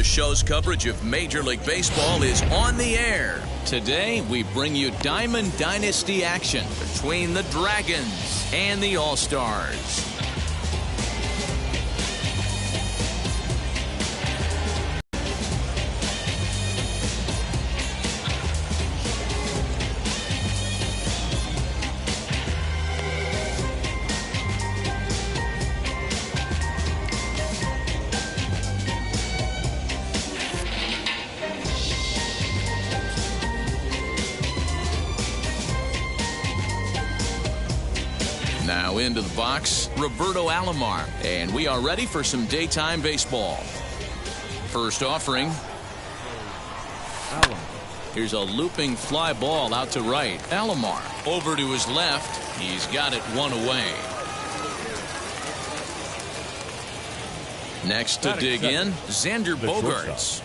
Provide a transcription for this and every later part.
the show's coverage of Major League Baseball is on the air. Today, we bring you Diamond Dynasty action between the Dragons and the All-Stars. Now into the box, Roberto Alomar, and we are ready for some daytime baseball. First offering. Here's a looping fly ball out to right. Alomar over to his left. He's got it one away. Next to dig in, Xander Bogaerts.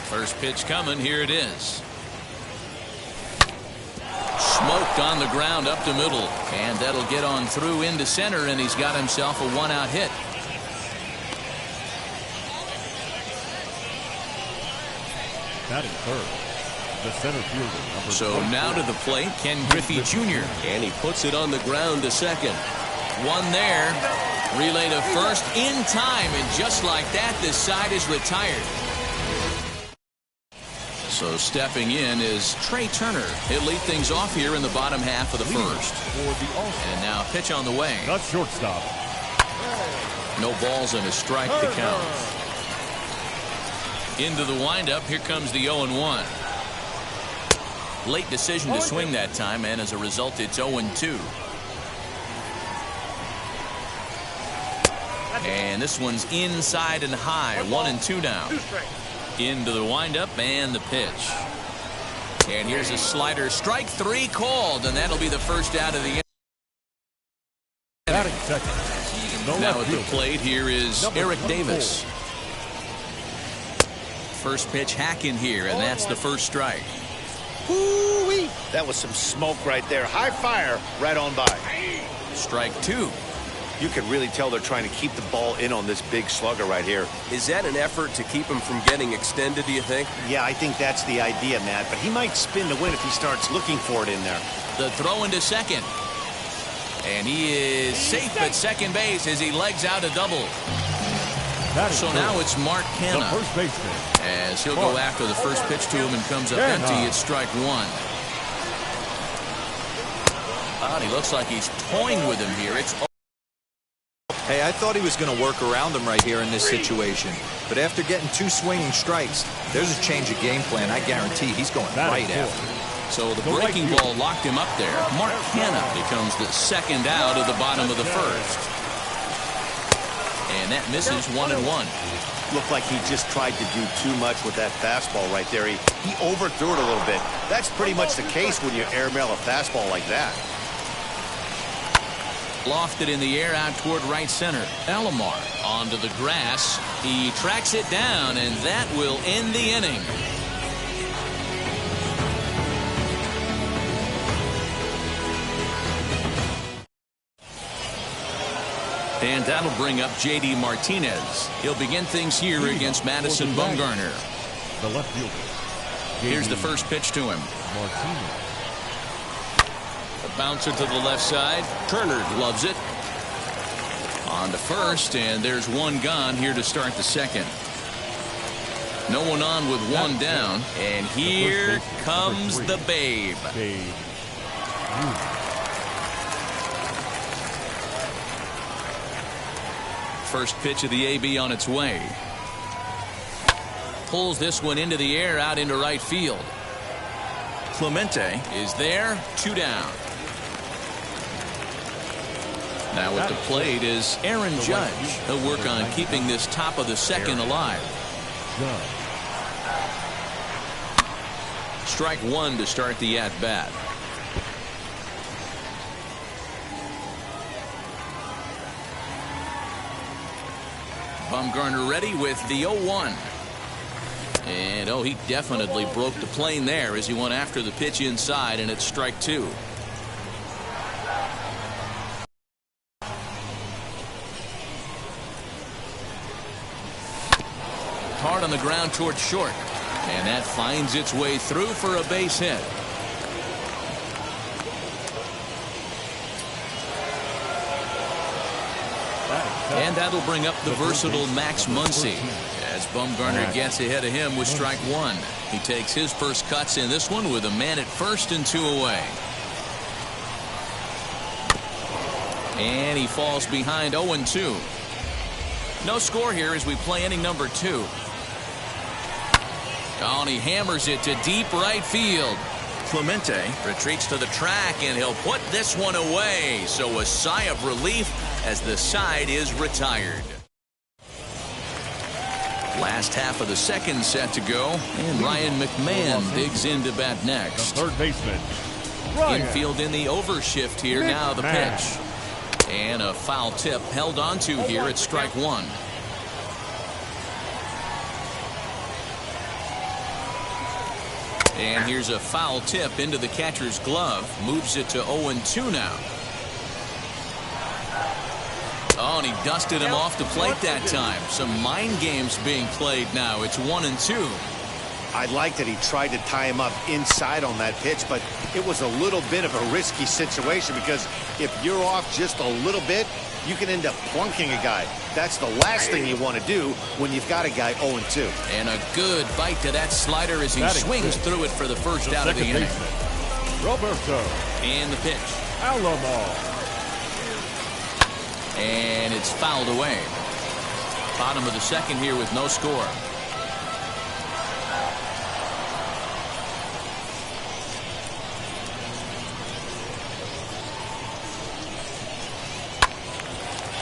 First pitch coming. Here it is. Smoked on the ground up the middle, and that'll get on through into center, and he's got himself a one-out hit. Batting third, the center fielder. So now to the plate, Ken Griffey Jr. And he puts it on the ground to second. One there. Relay to first in time, and just like that, this side is retired. So stepping in is Trey Turner. He'll lead things off here in the bottom half of the first. And now pitch on the way. That's shortstop. No balls and a strike to count. Into the windup. Here comes the 0-1. Late decision to swing that time, and as a result, it's 0-2. And this one's inside and high. 1-2 now. Into the windup and the pitch. And here's a slider. Strike three called, and that'll be the first out of the inning. Batting second. Now at the plate, here is Eric Davis. First pitch hack in here, and that's the first strike. Woo-wee. That was some smoke right there. High fire right on by. Strike two. You can really tell they're trying to keep the ball in on this big slugger right here. Is that an effort to keep him from getting extended, do you think? Yeah, I think that's the idea, Matt. But he might spin to win if he starts looking for it in there. The throw into second. And he is safe at second base as he legs out a double. So now it's Mark Canha. First baseman. As he'll go after the first pitch to him and comes up empty. It's strike one. And he looks like he's toying with him here. It's Hey, I thought he was going to work around him right here in this situation. But after getting two swinging strikes, there's a change of game plan. I guarantee he's going right after. So the breaking ball locked him up there. Mark Canha becomes the second out of the bottom of the first. And that misses 1-1. Looked like he just tried to do too much with that fastball right there. He overthrew it a little bit. That's pretty much the case when you airmail a fastball like that. Lofted in the air out toward right center. Alomar onto the grass. He tracks it down, and that will end the inning. And that'll bring up J.D. Martinez. He'll begin things here against Madison Bumgarner. The left fielder. Here's the first pitch to him. Martinez. A bouncer to the left side. Turner loves it. On to first, and there's one gone here to start the second. No one on with one down, and here comes the Babe. First pitch of the AB on its way. Pulls this one into the air out into right field. Clemente is there, 2 down. Now at the plate is Aaron Judge. He'll work on keeping this top of the second alive. Strike one to start the at-bat. Bumgarner ready with the 0-1. And, oh, he definitely broke the plane there as he went after the pitch inside, and it's strike two. Hard on the ground towards short. And that finds its way through for a base hit. And that'll bring up the versatile Max Muncy as Bumgarner gets ahead of him with strike one. He takes his first cuts in this one with a man at first and 2 away. And he falls behind 0-2. No score here as we play inning number 2. Oh, and he hammers it to deep right field. Clemente retreats to the track, and he'll put this one away. So a sigh of relief as the side is retired. Last half of the second set to go, and Ryan McMahon digs into bat next. The third baseman, Ryan Infield in the overshift here. Now the pitch. And a foul tip held onto here at strike one. And here's a foul tip into the catcher's glove. Moves it to 0-2 now. Oh, and he dusted him off the plate that time. Some mind games being played now. It's 1-2. I like that he tried to tie him up inside on that pitch, but it was a little bit of a risky situation because if you're off just a little bit, you can end up plunking a guy. That's the last thing you want to do when you've got a guy 0-2. And a good bite to that slider as he swings through it for the first out of the inning. Roberto. And the pitch. Alomar. And it's fouled away. Bottom of the second here with no score.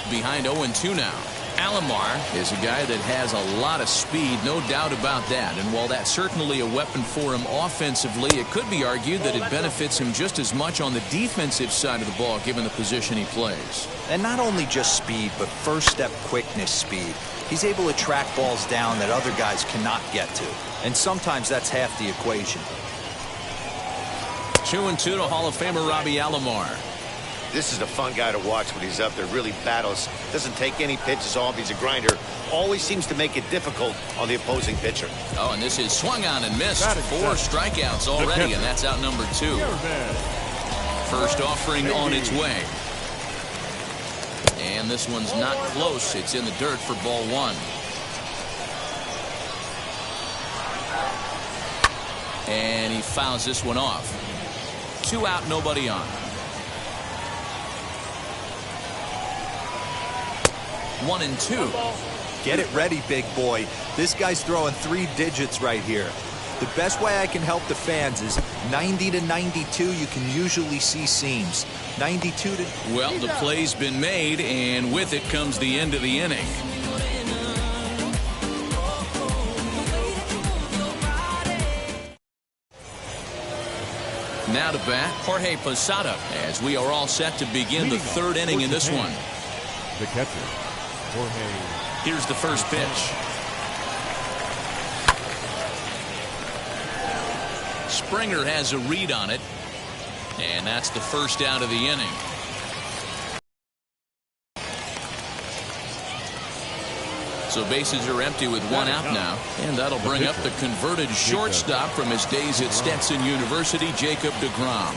Behind 0-2 now. Alomar is a guy that has a lot of speed, no doubt about that. And while that's certainly a weapon for him offensively, it could be argued that it benefits him just as much on the defensive side of the ball, given the position he plays. And not only just speed, but first step quickness speed. He's able to track balls down that other guys cannot get to. And sometimes that's half the equation. 2-2 to Hall of Famer Robbie Alomar. This is a fun guy to watch when he's up there. Really battles. Doesn't take any pitches off. He's a grinder. Always seems to make it difficult on the opposing pitcher. Oh, and this is swung on and missed. 4 strikeouts already, and that's out number 2. First offering on its way. And this one's not close. It's in the dirt for ball 1. And he fouls this one off. 2 out, nobody on. 1-2. Get it ready, big boy. This guy's throwing 3 digits right here. The best way I can help the fans is 90 to 92. You can usually see seams. 92 to... Well, the play's been made, and with it comes the end of the inning. Now to bat, Jorge Posada, as we are all set to begin the 3rd inning in this one. The catcher, Jorge. Here's the first pitch. Springer has a read on it, and that's the first out of the inning. So bases are empty with 1 out now, and that'll bring up the converted shortstop from his days at Stetson University, Jacob deGrom.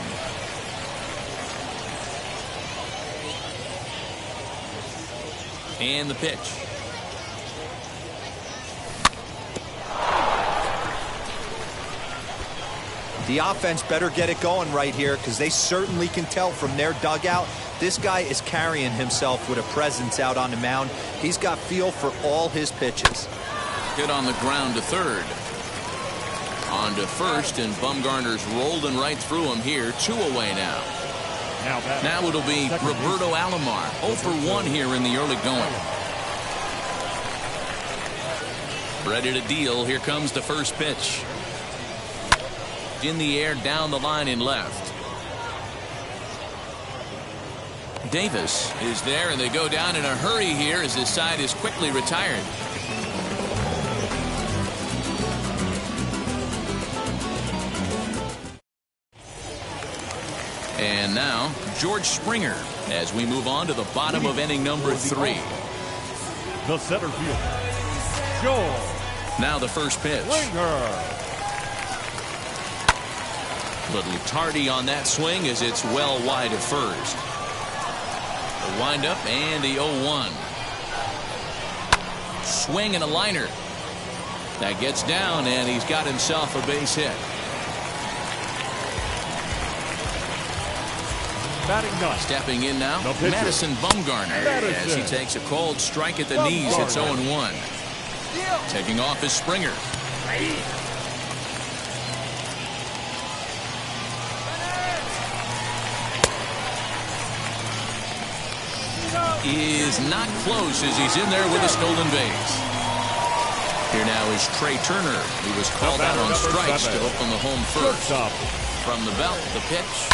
And the pitch. The offense better get it going right here because they certainly can tell from their dugout this guy is carrying himself with a presence out on the mound. He's got feel for all his pitches. Hit on the ground to third. On to first, and Bumgarner's rolling right through him here. 2 away now. Now it'll be Roberto Alomar. 0 for 1 here in the early going. Ready to deal. Here comes the first pitch. In the air, down the line in left. Davis is there, and they go down in a hurry here as this side is quickly retired. And now George Springer as we move on to the bottom of inning number 3. The center field, George Now the first pitch. Springer. Little tardy on that swing as it's well wide at first. The windup and the 0-1. Swing and a liner. That gets down, and he's got himself a base hit. Batting ninth. Stepping in now, The pitcher. Madison Bumgarner, as he takes a cold strike at the knees. It's 0-1. Taking off is Springer. Is not close as he's in there with a stolen base. Here now is Trey Turner, who was called out on strikes to open the home first. Shortstop, From the belt, the pitch.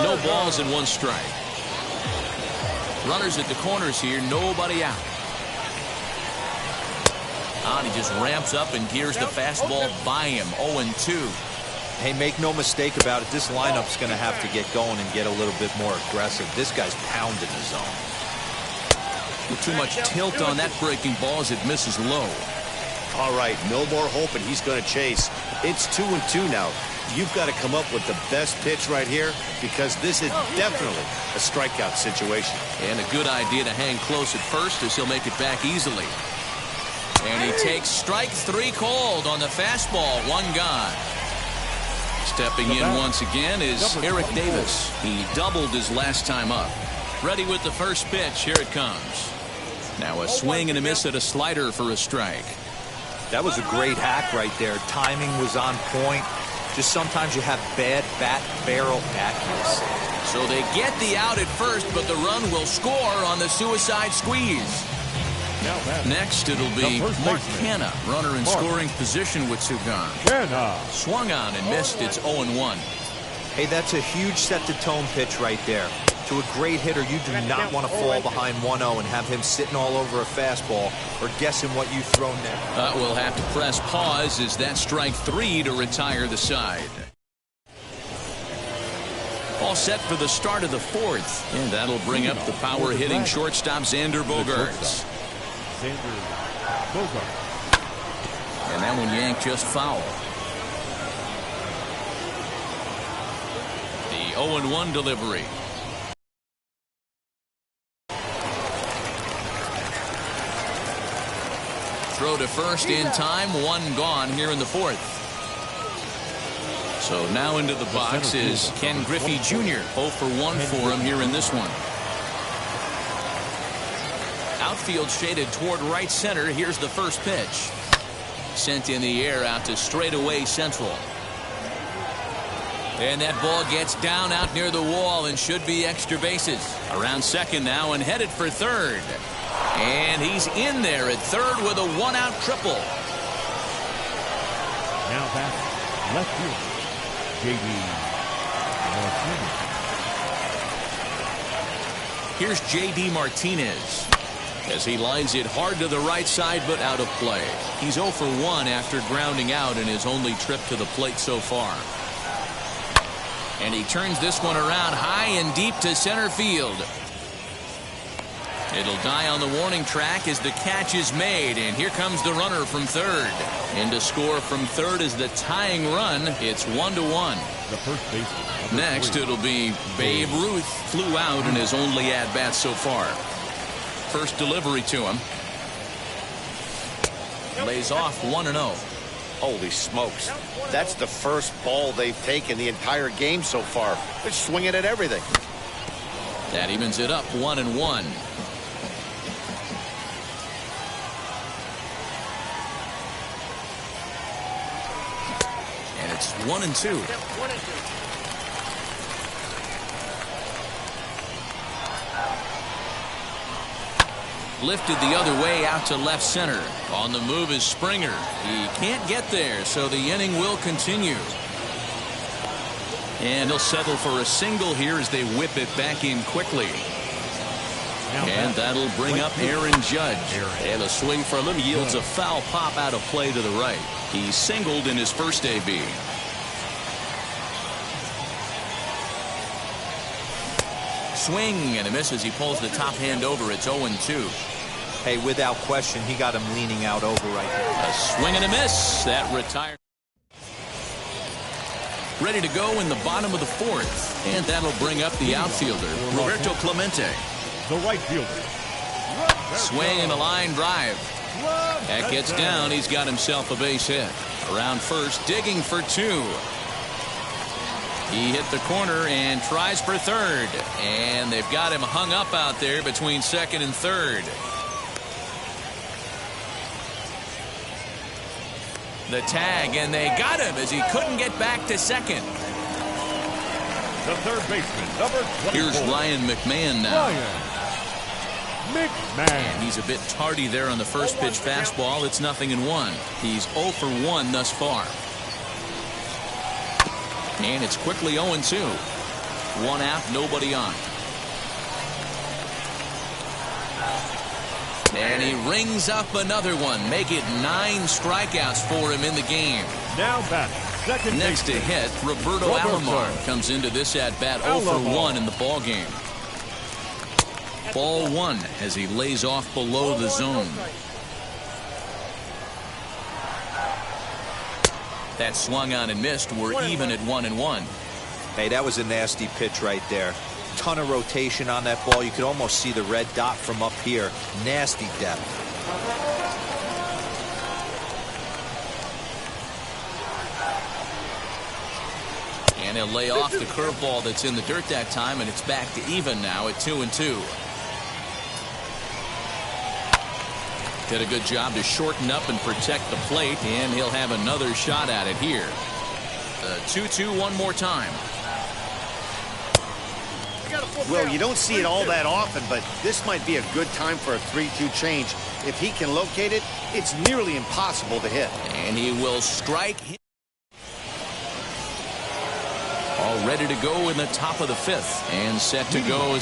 No balls and 1 strike. Runners at the corners here, nobody out. And he just ramps up and gears the fastball by him. 0-2. Hey, make no mistake about it. This lineup's going to have to get going and get a little bit more aggressive. This guy's pounding the zone. With too much tilt on that breaking ball as it misses low. All right, no more hope, and he's going to chase. It's 2-2 now. You've got to come up with the best pitch right here because this is definitely a strikeout situation. And a good idea to hang close at first as he'll make it back easily. And he takes strike 3 cold on the fastball. 1 gone. Stepping in once again is Eric Davis. He doubled his last time up. Ready with the first pitch. Here it comes. Now a swing and a miss at a slider for a strike. That was a great hack right there. Timing was on point. Just sometimes you have bad bat barrel accuracy. So they get the out at first, but the run will score on the suicide squeeze. now batting. Next, it'll The be first Mark baseman, Hanna, runner in Mark. scoring position with 2 gone. Hanna. Swung on and missed. It's 0-1. Hey, that's a huge set-the-tone pitch right there. To a great hitter, you do not want to fall behind 1-0 and have him sitting all over a fastball or guessing what you've thrown next. We'll have to press pause as that strike 3 to retire the side. All set for the start of the 4th, and that'll bring up the power-hitting shortstop Xander Bogaerts. Xander Bogaerts. And that one yanked just foul. The 0-1 delivery. Throw to first in time. 1 gone here in the 4th. So now into the box is Ken Griffey Jr. 0 for 1 for him here in this one. Outfield shaded toward right center. Here's the first pitch. Sent in the air out to straightaway central. And that ball gets down out near the wall and should be extra bases. Around second now and headed for third. And he's in there at third with a 1-out triple. Now batting, left field, J.D. Martinez. Here's J.D. Martinez as he lines it hard to the right side but out of play. He's 0 for 1 after grounding out in his only trip to the plate so far. And he turns this one around high and deep to center field. It'll die on the warning track as the catch is made, and here comes the runner from third. And to score from third is the tying run. It's 1-1. The first baseman. Next, it'll be Babe Ruth. Flew out in his only at-bat so far. First delivery to him. Lays off 1-0. Holy smokes. That's the first ball they've taken the entire game so far. They're swinging at everything. That evens it up 1-1. And it's 1-2. Lifted the other way out to left center. On the move is Springer. He can't get there, so the inning will continue. And he'll settle for a single here as they whip it back in quickly. And that'll bring up Aaron Judge. And a swing from him yields A foul pop out of play to the right. He singled in his first AB. Swing and a miss as he pulls the top hand over. It's 0-2. Hey, without question, he got him leaning out over right there. A swing and a miss. That retired. Ready to go in the bottom of the fourth. And that'll bring up the outfielder, Roberto Clemente. The right fielder. Swing and a line drive. That gets down. He's got himself a base hit. Around first, digging for two. He hit the corner and tries for third. And they've got him hung up out there between second and third. The tag, and they got him as he couldn't get back to second. The third baseman, number 24. Here's Ryan McMahon now. McMahon. And he's a bit tardy there on the first pitch fastball. It's 0-1. He's 0 for 1 thus far. And it's quickly 0-2. 1 out, nobody on. And he rings up another one. Make it 9 strikeouts for him in the game. Now batting, second Next to hit, Roberto Alomar comes into this at-bat 0 for 1 in the ball game. Ball 1 as he lays off below the zone. That swung on and missed. We're even at 1-1. Hey, that was a nasty pitch right there. Ton of rotation on that ball. You could almost see the red dot from up here. Nasty depth. And he'll lay off the curveball that's in the dirt that time, and it's back to even now at 2-2. Did a good job to shorten up and protect the plate, and he'll have another shot at it here. The 2-2 one more time. Well, you don't see it all that often, but this might be a good time for a 3-2 change. If he can locate it, it's nearly impossible to hit. And he will strike. All ready to go in the top of the fifth. And set to go.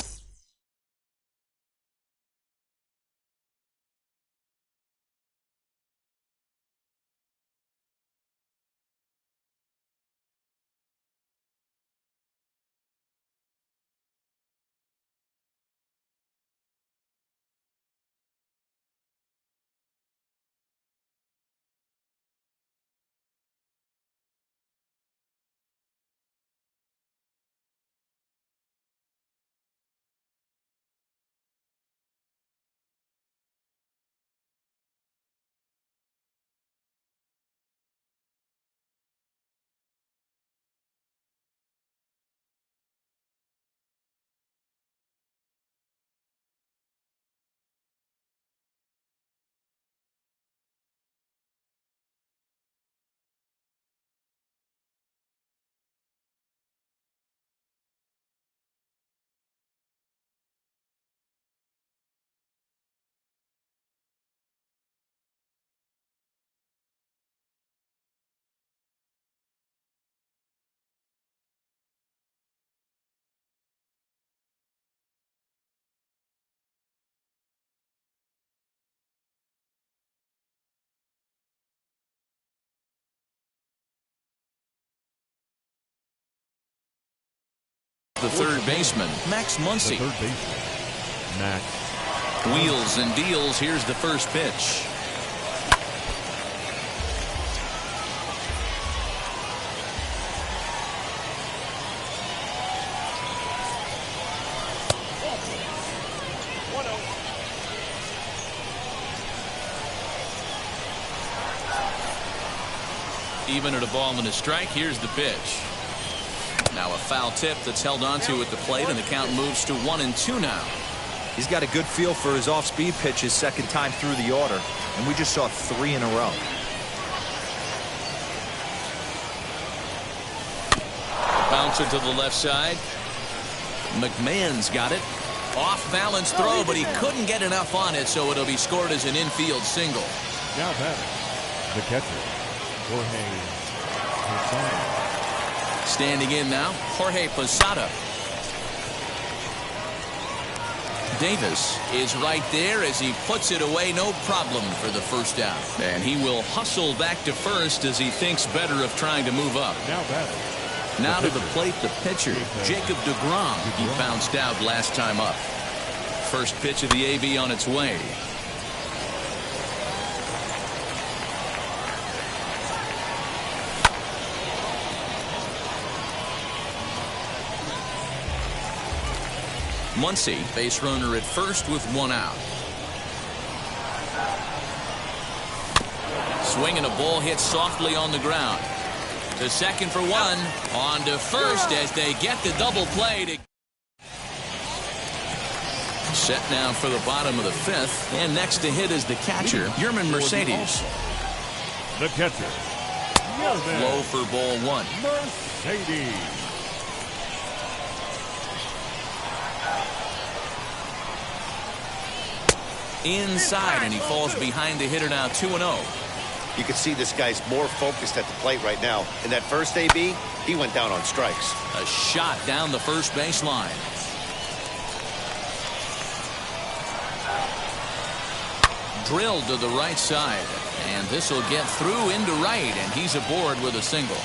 The third baseman, Max Muncy. The third baseman, Max. Wheels and deals. Here's the first pitch. Even at a ball and a strike. Here's the pitch. Now a foul tip that's held onto at the plate, and the count moves to 1-2 now. He's got a good feel for his off-speed pitches second time through the order, and we just saw 3 in a row. Bouncer to the left side. McMahon's got it. Off-balance throw, but he couldn't get enough on it, so it'll be scored as an infield single. Now batting, the catcher, Jorge Posada. Standing in now, Jorge Posada. Davis is right there as he puts it away, no problem for the first down. And he will hustle back to first as he thinks better of trying to move up. Now batting. Now to the plate, the pitcher, Jacob deGrom. He bounced out last time up. First pitch of the AB on its way. Muncy, base runner at first with one out. Swinging a ball hit softly on the ground. To second for one. On to first as they get the double play. Set now for the bottom of the fifth. And next to hit is the catcher, Yermin Mercedes. The catcher. Low for ball one. Mercedes. Inside, and he falls behind the hitter now 2-0. You can see this guy's more focused at the plate right now. In that first AB, he went down on strikes. A shot down the first baseline. Drilled to the right side, and this will get through into right, and he's aboard with a single.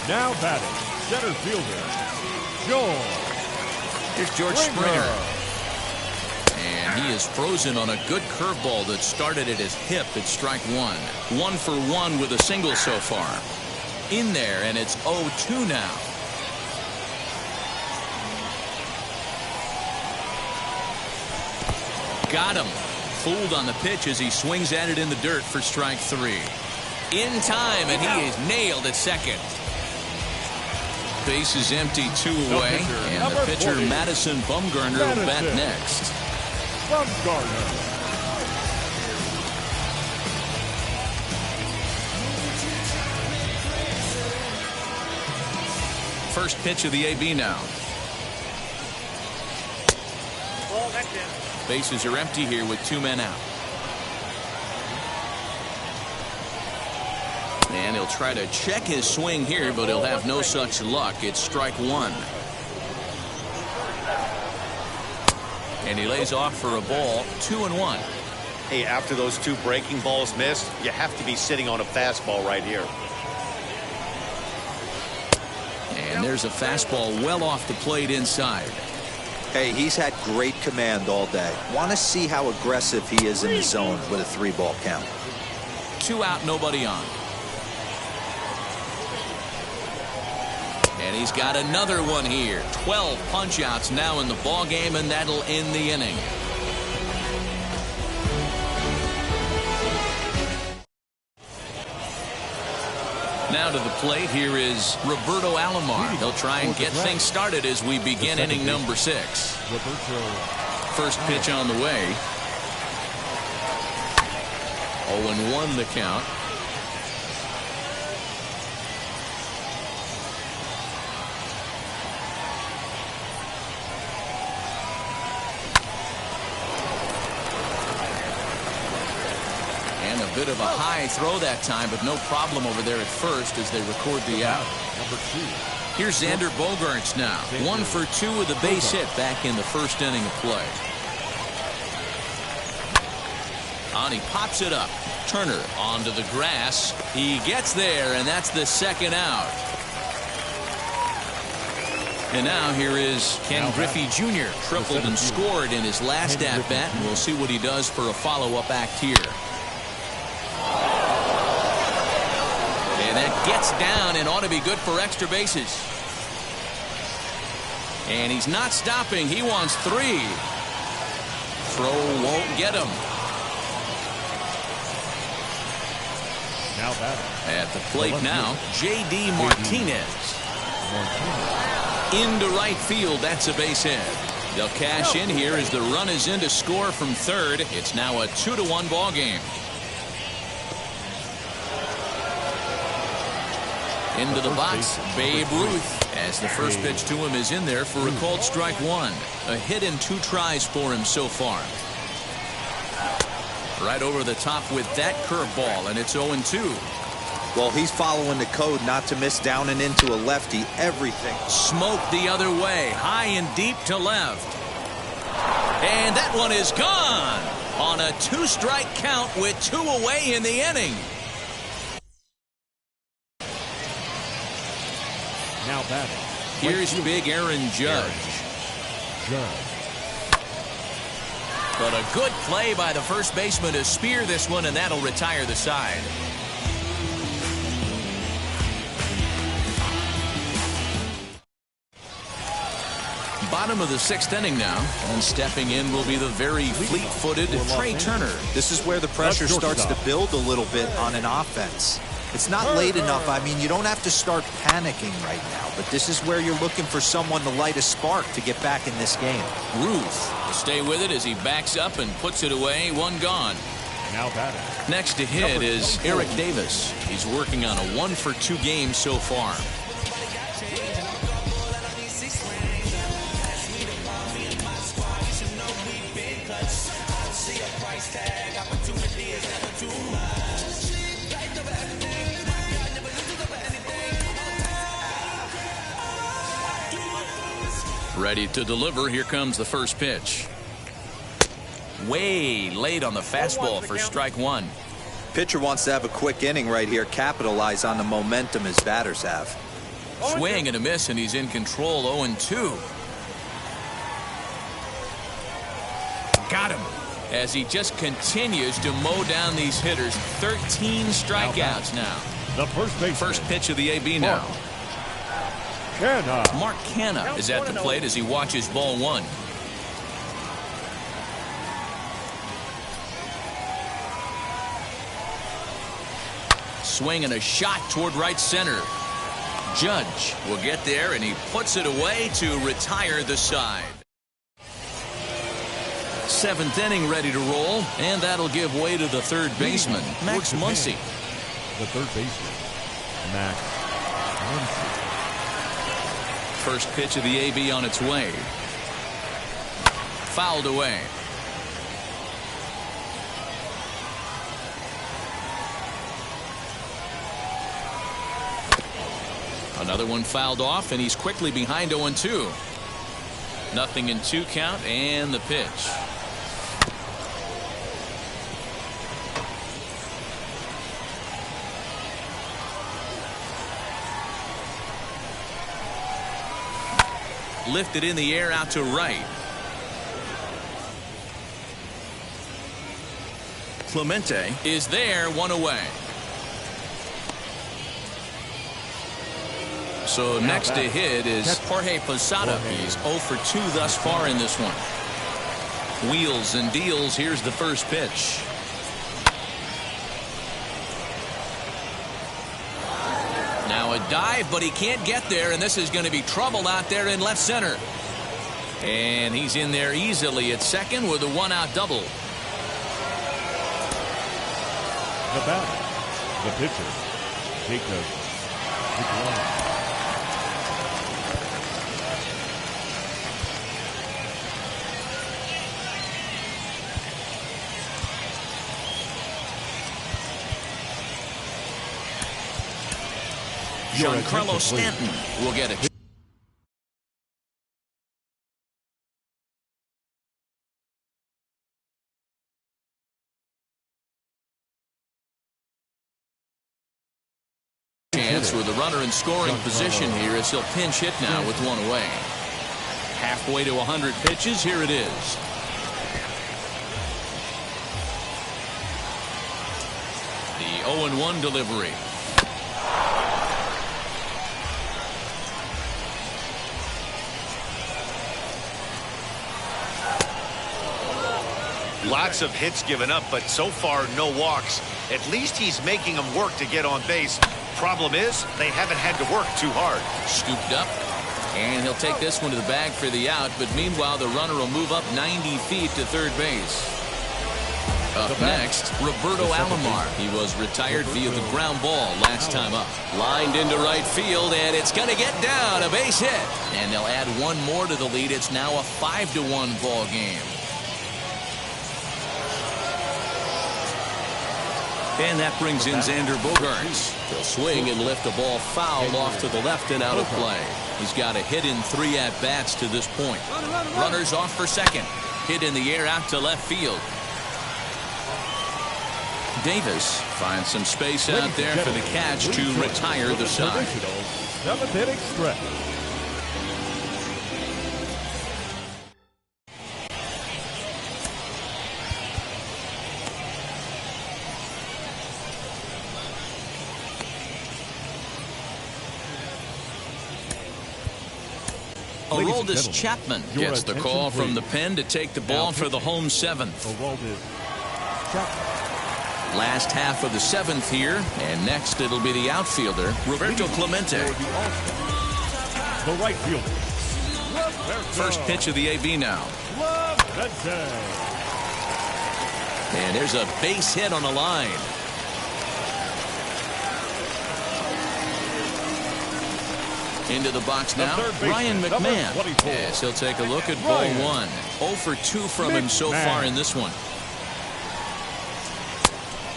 Now batting, center fielder, George. Here's George Springer. And he is frozen on a good curveball that started at his hip at strike one. 1 for 1 with a single so far. In there, and it's 0-2 now. Got him. Fooled on the pitch as he swings at it in the dirt for strike 3. In time, and he is nailed at second. Base is empty, 2 away, and the pitcher 40. Madison Bumgarner will bat next. Bumgarner. First pitch of the AB now. Bases are empty here with 2 men out. And he'll try to check his swing here, but he'll have no such luck. It's strike 1. And he lays off for a ball, 2-1. Hey, after those 2 breaking balls missed, you have to be sitting on a fastball right here. And there's a fastball well off the plate inside. Hey, he's had great command all day. Want to see how aggressive he is in the zone with a 3-ball count. 2 out, nobody on. And he's got another one here. 12 punch-outs now in the ball game, and that'll end the inning. Now to the plate, here is Roberto Alomar. He'll try and get things started as we begin inning number 6. First pitch on the way. 0-1 the count. Bit of a high throw that time, but no problem over there at first as they record the out. Number 2. Here's Xander Bogaerts now. 1 for 2 with a base hit back in the first inning of play. On, he pops it up. Turner onto the grass. He gets there, and that's the second out. And now here is Ken Griffey Jr. Tripled and scored in his last at-bat, and we'll see what he does for a follow-up act here. And that gets down and ought to be good for extra bases. And he's not stopping. He wants 3. Throw won't get him. Now batting. At the plate now, J.D. Martinez. Into right field. That's a base hit. They'll cash in here as the run is in to score from third. It's now a 2-1 ball game. Into the box, Babe Ruth, as the first pitch to him is in there for a called strike 1. A hit in 2 tries for him so far. Right over the top with that curveball, and it's 0-2. Well, he's following the code not to miss down and into a lefty. Everything. Smoked the other way, high and deep to left. And that one is gone on a 2-strike count with 2 away in the inning. Now batting. Here's big Aaron Judge. But a good play by the first baseman to spear this one, and that'll retire the side. Bottom of the 6th inning now, and stepping in will be the very fleet-footed Trey Turner. This is where the pressure starts to build a little bit on an offense. It's not late enough. I mean, you don't have to start panicking right now, but this is where you're looking for someone to light a spark to get back in this game. Ruth will stay with it as he backs up and puts it away. 1 gone. Now batting. Next to hit is Eric Davis. He's working on a 1-for-2 game so far. Ready to deliver. Here comes the first pitch. Way late on the fastball for strike 1. Pitcher wants to have a quick inning right here, capitalize on the momentum his batters have. Swing and a miss, and he's in control. 0-2. Got him. As he just continues to mow down these hitters. 13 strikeouts now. The first baseman. First pitch of the AB now. Mark Canha is at the plate as he watches ball 1. Swing and a shot toward right center. Judge will get there, and he puts it away to retire the side. 7th inning ready to roll, and that'll give way to the third baseman, Max Muncy. The third baseman, Max Muncy. First pitch of the AB on its way. Fouled away. Another one fouled off, and he's quickly behind 0-2. Nothing in 2 count, and the pitch. Lifted in the air out to right. Clemente is there, 1 away. So next to hit is Jorge Posada. He's 0 for 2 thus far in this one. Wheels and deals. Here's the first pitch. Now a dive, but he can't get there, and this is going to be trouble out there in left center. And he's in there easily at second with a 1-out double. The batter, the pitcher, Jacob DeGrom. Giancarlo Stanton will get it. chance with the runner in scoring position here as he'll pinch hit now with one away. Halfway to 100 pitches. Here it is. The 0-1 delivery. Lots of hits given up, but so far no walks. At least he's making them work to get on base. Problem is, they haven't had to work too hard. Scooped up, and he'll take this one to the bag for the out, but meanwhile the runner will move up 90 feet to third base. Up next, Roberto Alomar. He was retired via the ground ball last time up. Lined into right field, and it's going to get down, a base hit. And they'll add one more to the lead. It's now a 5-1 ball game. And that brings in Xander Bogaerts. He'll swing and lift a ball foul off to the left and out of play. He's got a hit in 3 at-bats to this point. Runners off for second. Hit in the air out to left field. Davis finds some space out there for the catch to retire the side. 7th inning stretch. Aroldis Chapman gets the call from the pen to take the ball for the home 7th. Last half of the 7th here, and next it'll be the outfielder, Roberto Clemente. The right fielder. First pitch of the AB now. And there's a base hit on the line. Into the box now, Ryan McMahon. Yes, he'll take a look at ball 1. 0 for 2 from him so far in this one.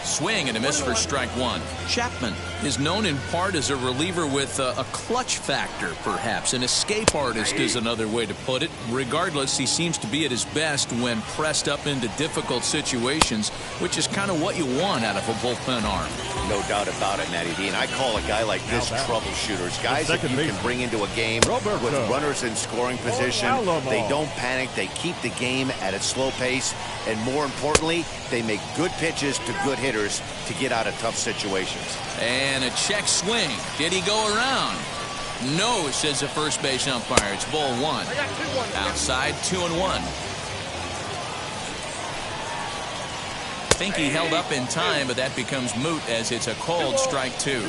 Swing and a miss for strike 1. Chapman is known in part as a reliever with a clutch factor, perhaps. An escape artist is another way to put it. Regardless, he seems to be at his best when pressed up into difficult situations, which is kind of what you want out of a bullpen arm. No doubt about it, Matty D. And I call a guy like this troubleshooters. Guys that you can bring into a game with runners in scoring position. They don't panic. They keep the game at a slow pace. And more importantly, they make good pitches to good hitters to get out of tough situations. And a check swing. Did he go around? No, says the first base umpire. It's ball 1. Outside, 2-1. I think he held up in time, but that becomes moot as it's a called strike 2.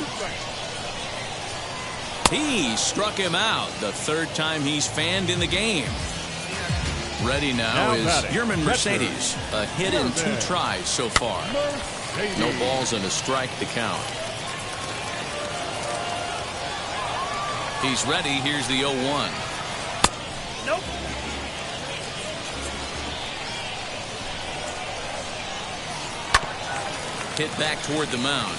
He struck him out the 3rd time he's fanned in the game. Ready now is Yermin Mercedes. A hit in 2 tries so far. No balls and a strike to count. He's ready. Here's the 0-1. Nope. Hit back toward the mound.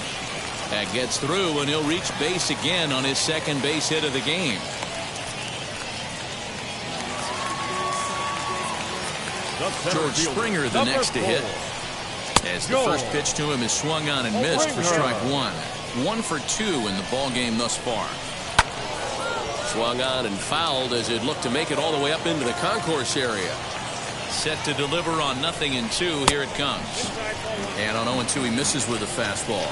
That gets through, and he'll reach base again on his 2nd base hit of the game. George Springer the next to hit. As the first pitch to him is swung on and missed for strike 1. 1 for 2 in the ball game thus far. Swung on and fouled as it looked to make it all the way up into the concourse area. Set to deliver on 0-2. Here it comes. And on 0-2 he misses with a fastball.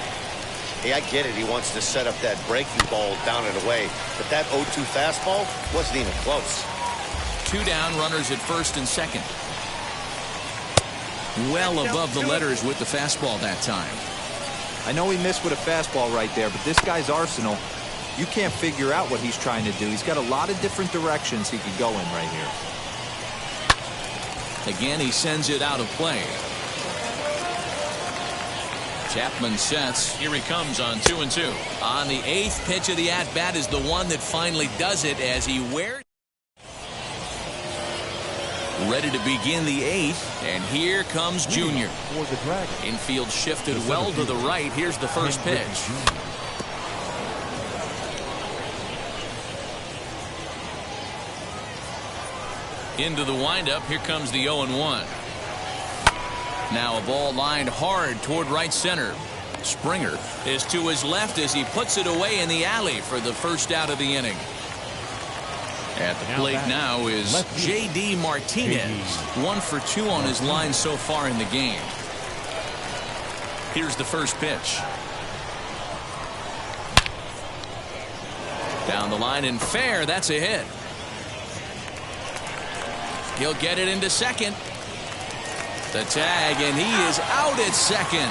Hey, I get it. He wants to set up that breaking ball down and away. But that 0-2 fastball wasn't even close. 2 down, runners at first and second. Well above the letters with the fastball that time. I know he missed with a fastball right there, but this guy's arsenal, you can't figure out what he's trying to do. He's got a lot of different directions he could go in right here. Again, he sends it out of play. Chapman sets. Here he comes on 2-2. On the 8th pitch of the at-bat is the one that finally does it as he wears. Ready to begin the 8th, and here comes Junior. Infield shifted well to the right. Here's the first pitch. Into the windup. Here comes the 0-1. Now a ball lined hard toward right center. Springer is to his left as he puts it away in the alley for the first out of the inning. At the plate now is J.D. Martinez. 1 for 2 on his line so far in the game. Here's the first pitch. Down the line and fair. That's a hit. He'll get it into second. The tag, and he is out at second.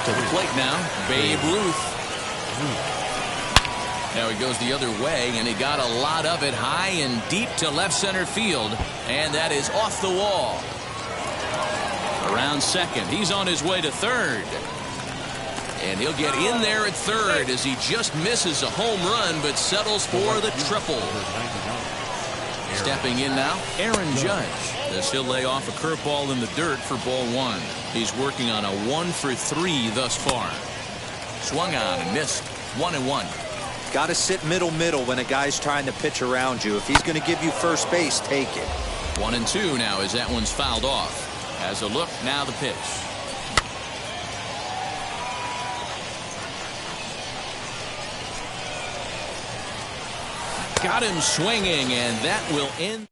To the plate now, Babe Ruth. Now he goes the other way, and he got a lot of it high and deep to left center field, and that is off the wall. Around second, he's on his way to third. And he'll get in there at third as he just misses a home run but settles for the triple. Stepping in now, Aaron Judge, as he'll lay off a curveball in the dirt for ball 1. He's working on a 1 for 3 thus far. Swung on and missed. 1-1. Got to sit middle when a guy's trying to pitch around you. If he's going to give you first base, take it. 1-2 now as that one's fouled off. Has a look, now the pitch. Got him swinging, and that will end.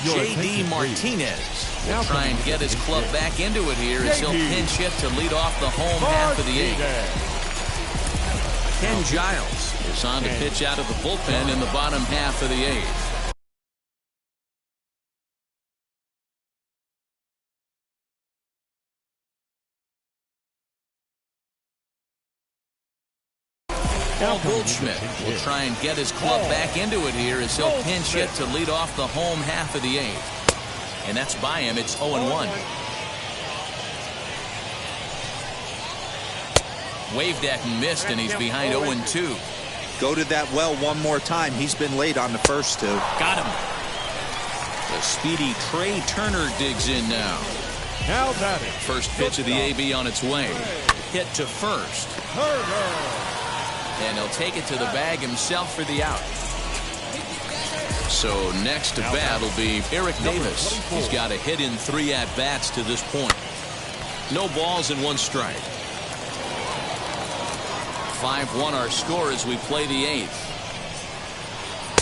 J.D. Martinez will try and get his club back into it here as he'll pinch hit to lead off the home half of the 8th. Ken Giles is on to pitch out of the bullpen in the bottom half of the 8th. Paul Goldschmidt will try and get his club back into it here as he'll pinch hit to lead off the home half of the 8th. And that's by him. It's 0-1. Waved at and missed, and he's behind 0-2. Go to that well one more time. He's been late on the first 2. Got him. The speedy Trey Turner digs in now. Now batting. First pitch of the AB on its way. Hit to first. And he'll take it to the bag himself for the out. So next to bat will be Eric Davis. He's got a hit in 3 at-bats to this point. No balls and 1 strike. 5-1 our score as we play the 8th.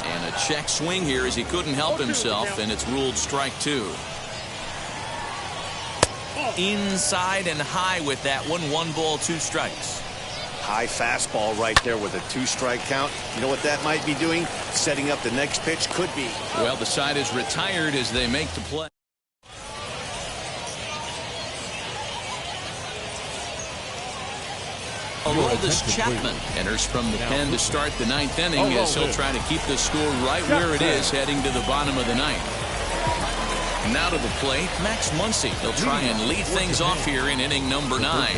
And a check swing here as he couldn't help himself, and it's ruled strike 2. Inside and high with that one. 1 ball, 2 strikes. High fastball right there with a 2-strike count. You know what that might be doing? Setting up the next pitch. Could be. Well, the side is retired as they make the play. Aroldis Chapman enters from the pen to start the 9th inning as he'll try to keep the score right where it is heading to the bottom of the 9th. Now to the plate, Max Muncy. He'll try and lead things off here in inning number 9.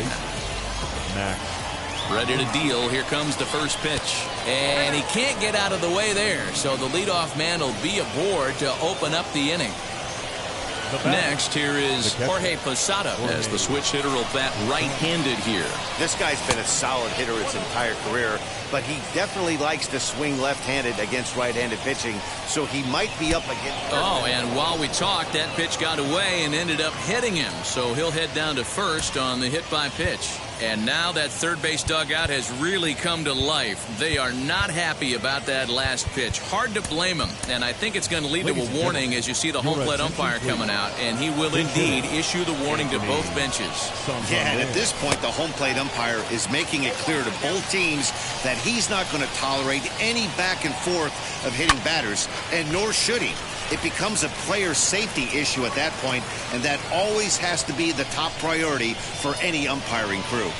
Ready to deal. Here comes the first pitch. And he can't get out of the way there. So the leadoff man will be aboard to open up the inning. Next, here is Jorge Posada as the switch hitter will bat right-handed here. This guy's been a solid hitter his entire career, but he definitely likes to swing left-handed against right-handed pitching, so he might be up against. Oh, and while we talked, that pitch got away and ended up hitting him, so he'll head down to first on the hit by pitch. And now that third base dugout has really come to life. They are not happy about that last pitch. Hard to blame them. And I think it's going to lead to a warning as you see the home plate umpire coming out. And he will indeed issue the warning to both benches. Yeah, and at this point, the home plate umpire is making it clear to both teams that he's not going to tolerate any back and forth of hitting batters, and nor should he. It becomes a player safety issue at that point, and that always has to be the top priority for any umpiring crew.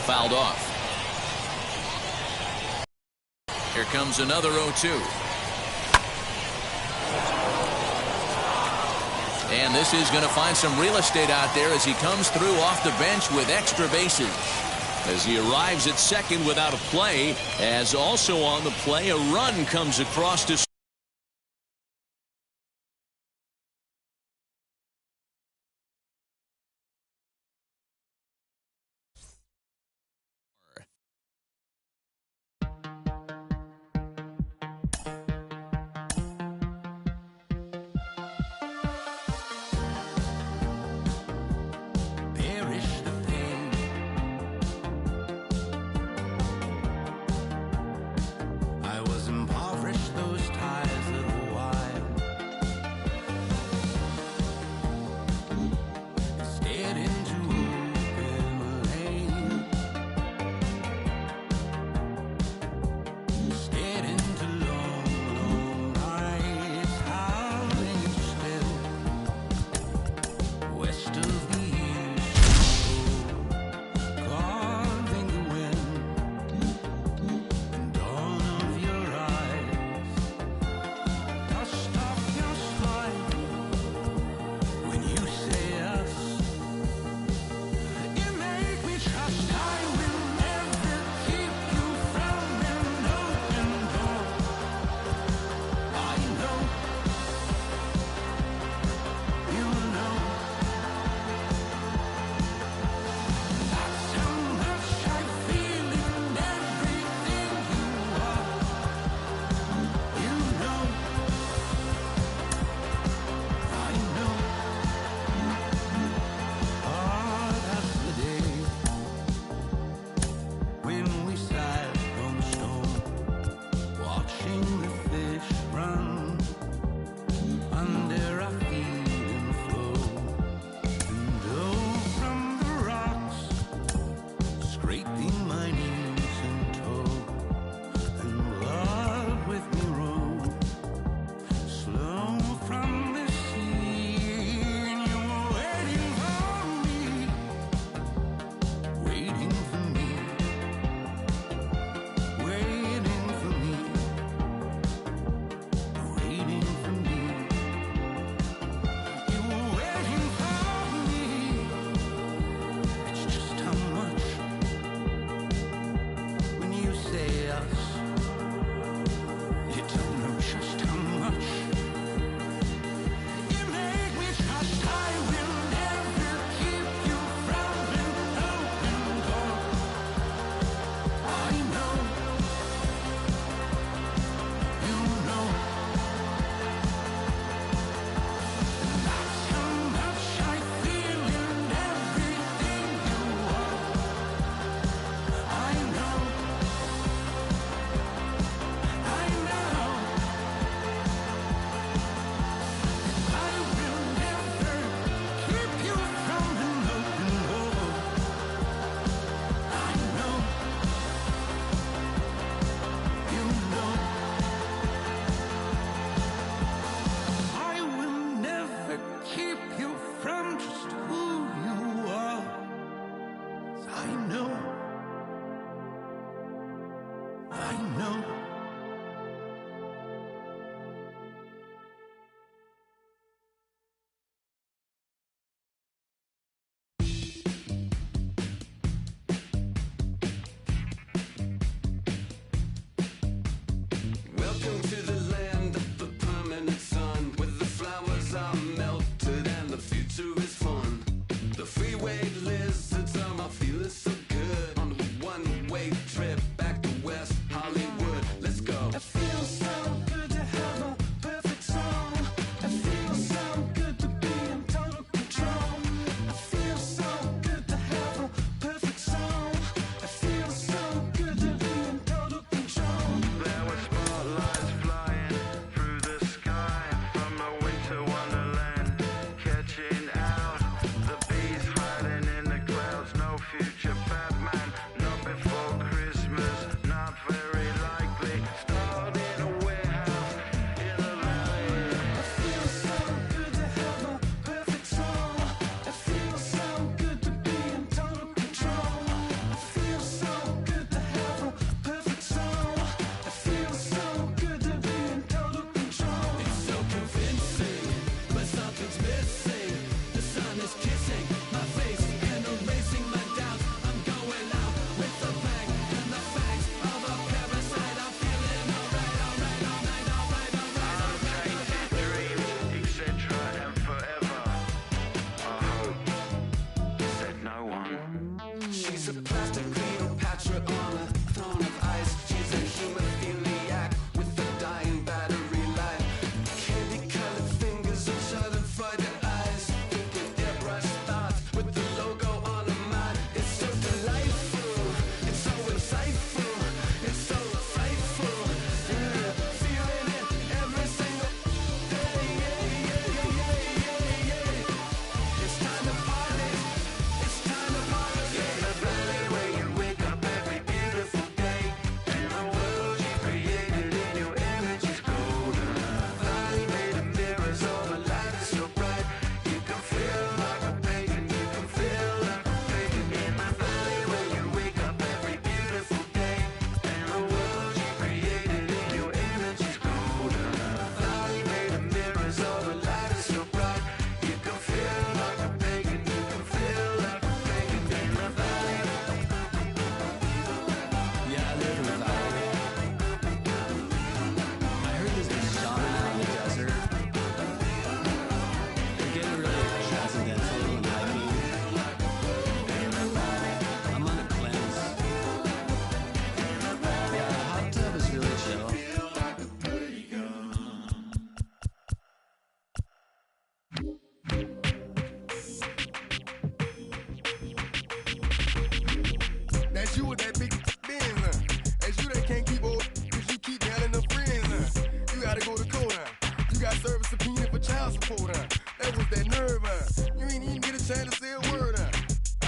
Fouled off. Here comes another 0-2. And this is going to find some real estate out there as he comes through off the bench with extra bases. As he arrives at second without a play, as also on the play, a run comes across to I know. Welcome to the land of the permanent sun, where the flowers are melted and the future is fun. The freeway lizards are feeling so good on a one-way trip back to West Hollywood. Let's go. It feels so good to have a perfect song. It feels so good to be in total control. It feels so good to have a perfect song. It feels so good to be in total control. There were spotlights flying through the sky from a winter wonderland, catching out the bees hiding in the clouds. No future Batman, not before Christmas, not very likely. Stalled in a warehouse in the valley. It feels so good to have a perfect song. It feels so good to be in total control. It feels so good to have a perfect song. It feels so good to be in total control. It's so convincing, but something's missing. The sun is kissing my face and erasing my doubts. I'm going out with the bang and the fangs of a parasite. I'm feeling alright, alright, alright, alright, alright, alright. Dream, etc. and forever. I hope, said no one. She's a plastic Cleopatra on a throne of ice. She's a hemophiliac with a dying battery life. Candy-colored fingers and shuttered frightened eyes. Thinking airbrush thoughts with the logo on her mind. It's so delightful. It's so insightful. It's so frightful. Yeah, feeling it every single day. Yeah. It's time to party. It's time to party. In the valley where you wake up every beautiful day, and the world you created in your image is golden. Valley made of mirrors, all the light is so bright. You can feel like a pagan, you can feel like a pagan. In the valley where you wake up every beautiful day, and the world you created in your image is golden. Valley made of mirrors, all the light is so bright. You can feel like a pagan, you can feel like a pagan. In the valley. Yeah, I live in the valley. I heard there's this shaman out in the desert. They're getting really transcendental and hypey. I'm on a cleanse. Yeah, the hot tub is really chill. That's you with that big Benz, huh? That's you that can't keep old, cause you keep handling them friends, huh? You gotta go to court, huh? You got service subpoena for child support, huh? That was that nerve, huh? You ain't even get a chance to say a word, huh?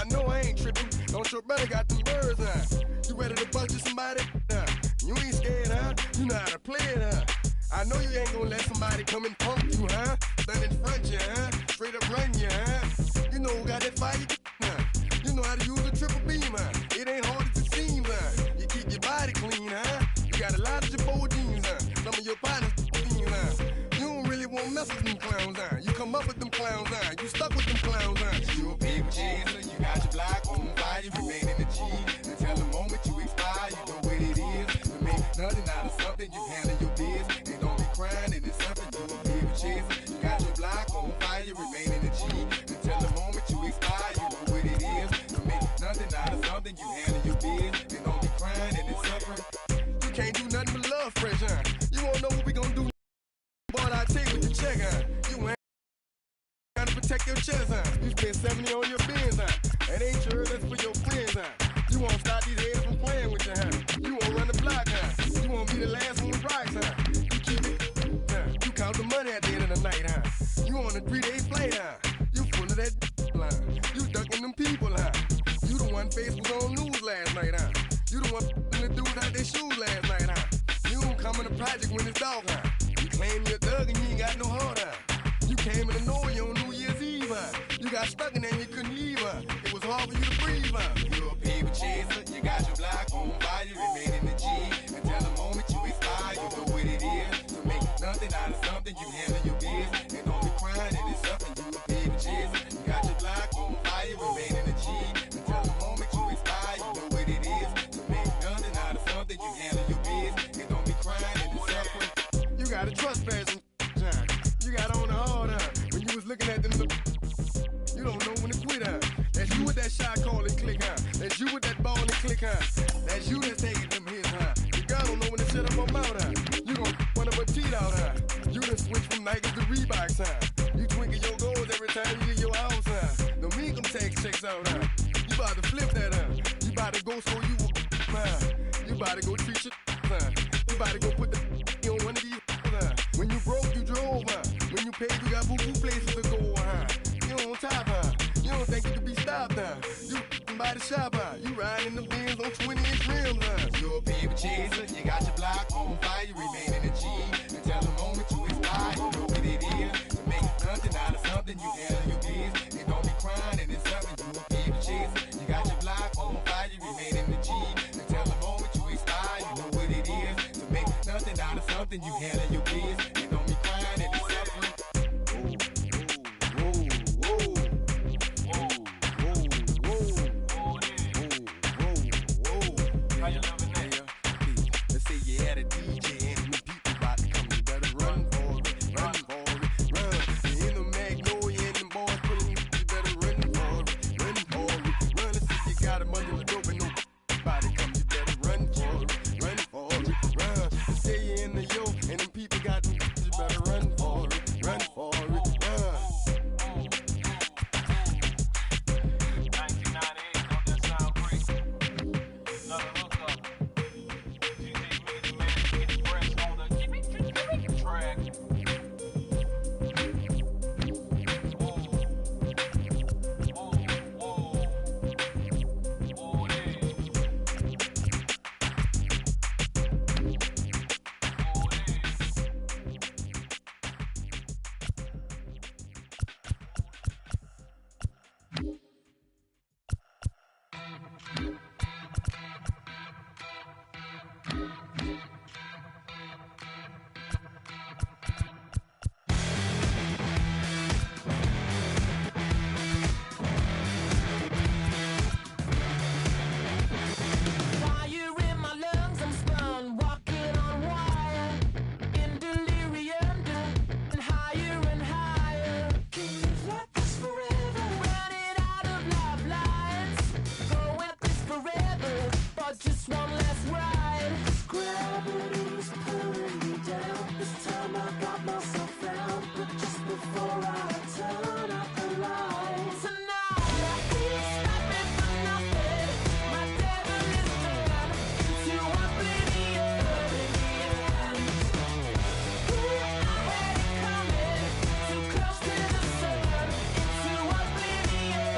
I know I ain't tripping, don't your brother got them birds, huh? You ready to bust you somebody, huh? You ain't scared, huh? You know how to play it, huh? I know you ain't gonna let somebody come and punk you, huh? Stand in front you, huh? Straight up run you, huh? You know who got that fire, huh? You know how to use a triple beam, huh? It ain't hard as it seems, huh? You keep your body clean, huh? You got a lot of your bold jeans, huh? Some of your partners, huh? You don't really want to mess with them clowns, huh? You come up with them clowns, huh? You stuck with them clowns, huh? You a big chaser, you got your block on fire, you remain in the G. Until the moment you expire, you know what it is. To make nothing out of something, you handle your biz. And don't be crying, and it's something you a big chaser. You got your block on fire, you remain in the G. Until the moment you expire, you know what it is. To make nothing out of something, you handle your biz. And don't be crying, and it's suffering. You can't do nothing but love fresh, huh? You won't know what we gon' do. But I take with the check, huh? You ain't gotta protect your chest, huh? You spend 70 on your bins, huh? That ain't sure that's for your friends, huh? You won't stop these heads from playing with you, huh? You won't run the block, huh? You won't be the last on the rocks, huh? You keep it, huh? You count the money at the end of the night, huh? You on a 3-day flight, huh? You full of that line. You ducking them people, huh? You the one Facebook on news last night, huh? You the one the dude out their shoes last night, huh? You don't come in the project when it's dark, huh? You claim you're a thug and you ain't got no heart, huh? You came in the Norway on New Year's Eve, huh? You got stuck in there and you couldn't leave, huh? It was hard for you to breathe, huh? You're a paper chaser, you got your block on fire, you remain in the G. started trespassing. You got on the hard, when you was looking at them. You don't know when to quit, That's you with that shot calling click, That's you with that ball and click, That's you that's taking them hits, The girl don't know when to shut up her mouth, You gon' one of her teeth out, You done switch from Nikes to Reeboks, You twinkle your goals every time you leave your house, Don't make them take checks out, You about to flip that, You about to go so you You about to go treat your, You about to go put the on one of these, When you broke, you drove, When you paid, you got boo-boo places to go, You on top, You don't think you can be stopped, You by the shop, You riding the Benz on 20-inch rims, You're a baby chaser, you got your block on fire, you remain in the G. Until the moment you expire, you know what it is. To make nothing out of something, you handle your biz. They don't be crying and it's something, you a baby chaser. You got your block on fire, you remain in the G. Until the moment you expire, you know what it is. To make nothing out of something, you handle your biz. They don't be crying and it's suffering. Let's say you had a DJ and the people about to come, you better run for it, run for it, run. You in the Magnolia and them boys pulling you, you better run for it, run for it, run. Let's say you got them under the dope and nobody come, you better run for it, run for it, run. Let's say you in the yo and them people got them, you better run for it, run for it, run. 1998, don't that sound great? Another hookup. DJ Media Man Express on the track. Fire in my lungs, I'm spun, walking on wire, in delirium, and higher and higher. Can you let this forever? Running out of lifelines, go at this forever, but just one last ride. Gravity's pulling me down. This time I got myself found, but just before I turn out the lights, tonight I can't stop me for nothing. My devil is turned into oblivion. I had it coming, too close to the sun, into oblivion.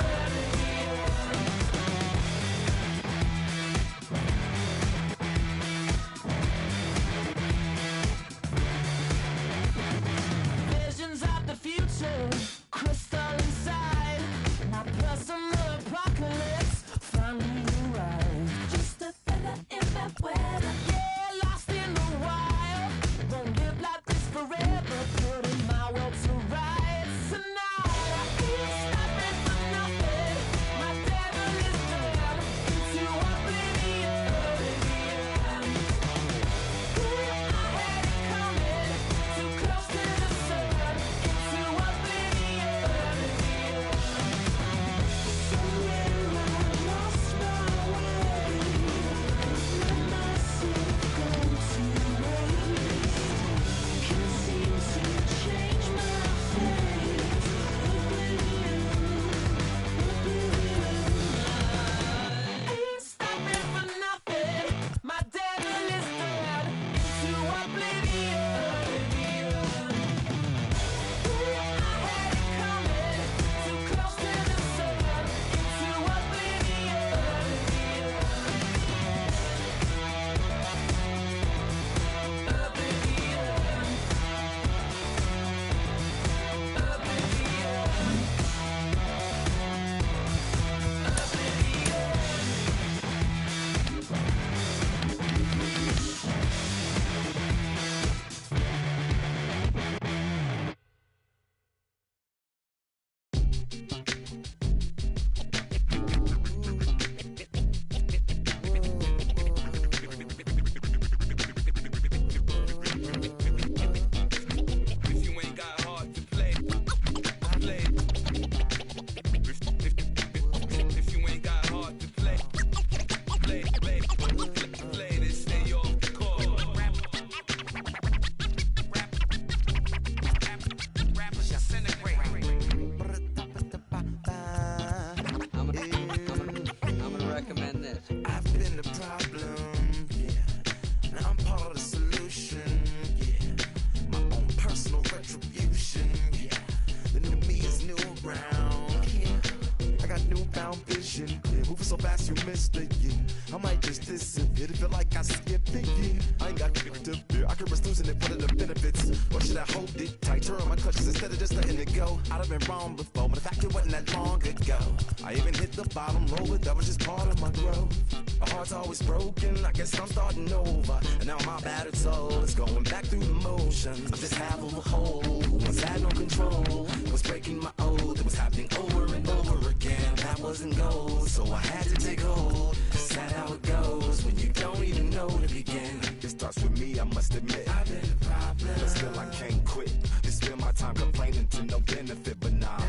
you missed the year. I might just disappear to feel like I skipped a year. I ain't got to fear. I could risk losing it for the benefits. Or should I hold it tight, turn on my clutches instead of just letting it go? I'd have been wrong before, but the fact it wasn't that long ago. I even hit the bottom low, but that was just part of my growth. My heart's always broken, I guess I'm starting over. And now my battered soul is going back through the motions. I'm just half of a whole, once had no control. Was breaking my oath, it was happening over and over again. That wasn't gold, so I had to take hold. Sad how it goes when you don't even know to begin. It starts with me, I must admit. I've been a problem, but still I can't quit. Just spend my time complaining to no benefit, but nah,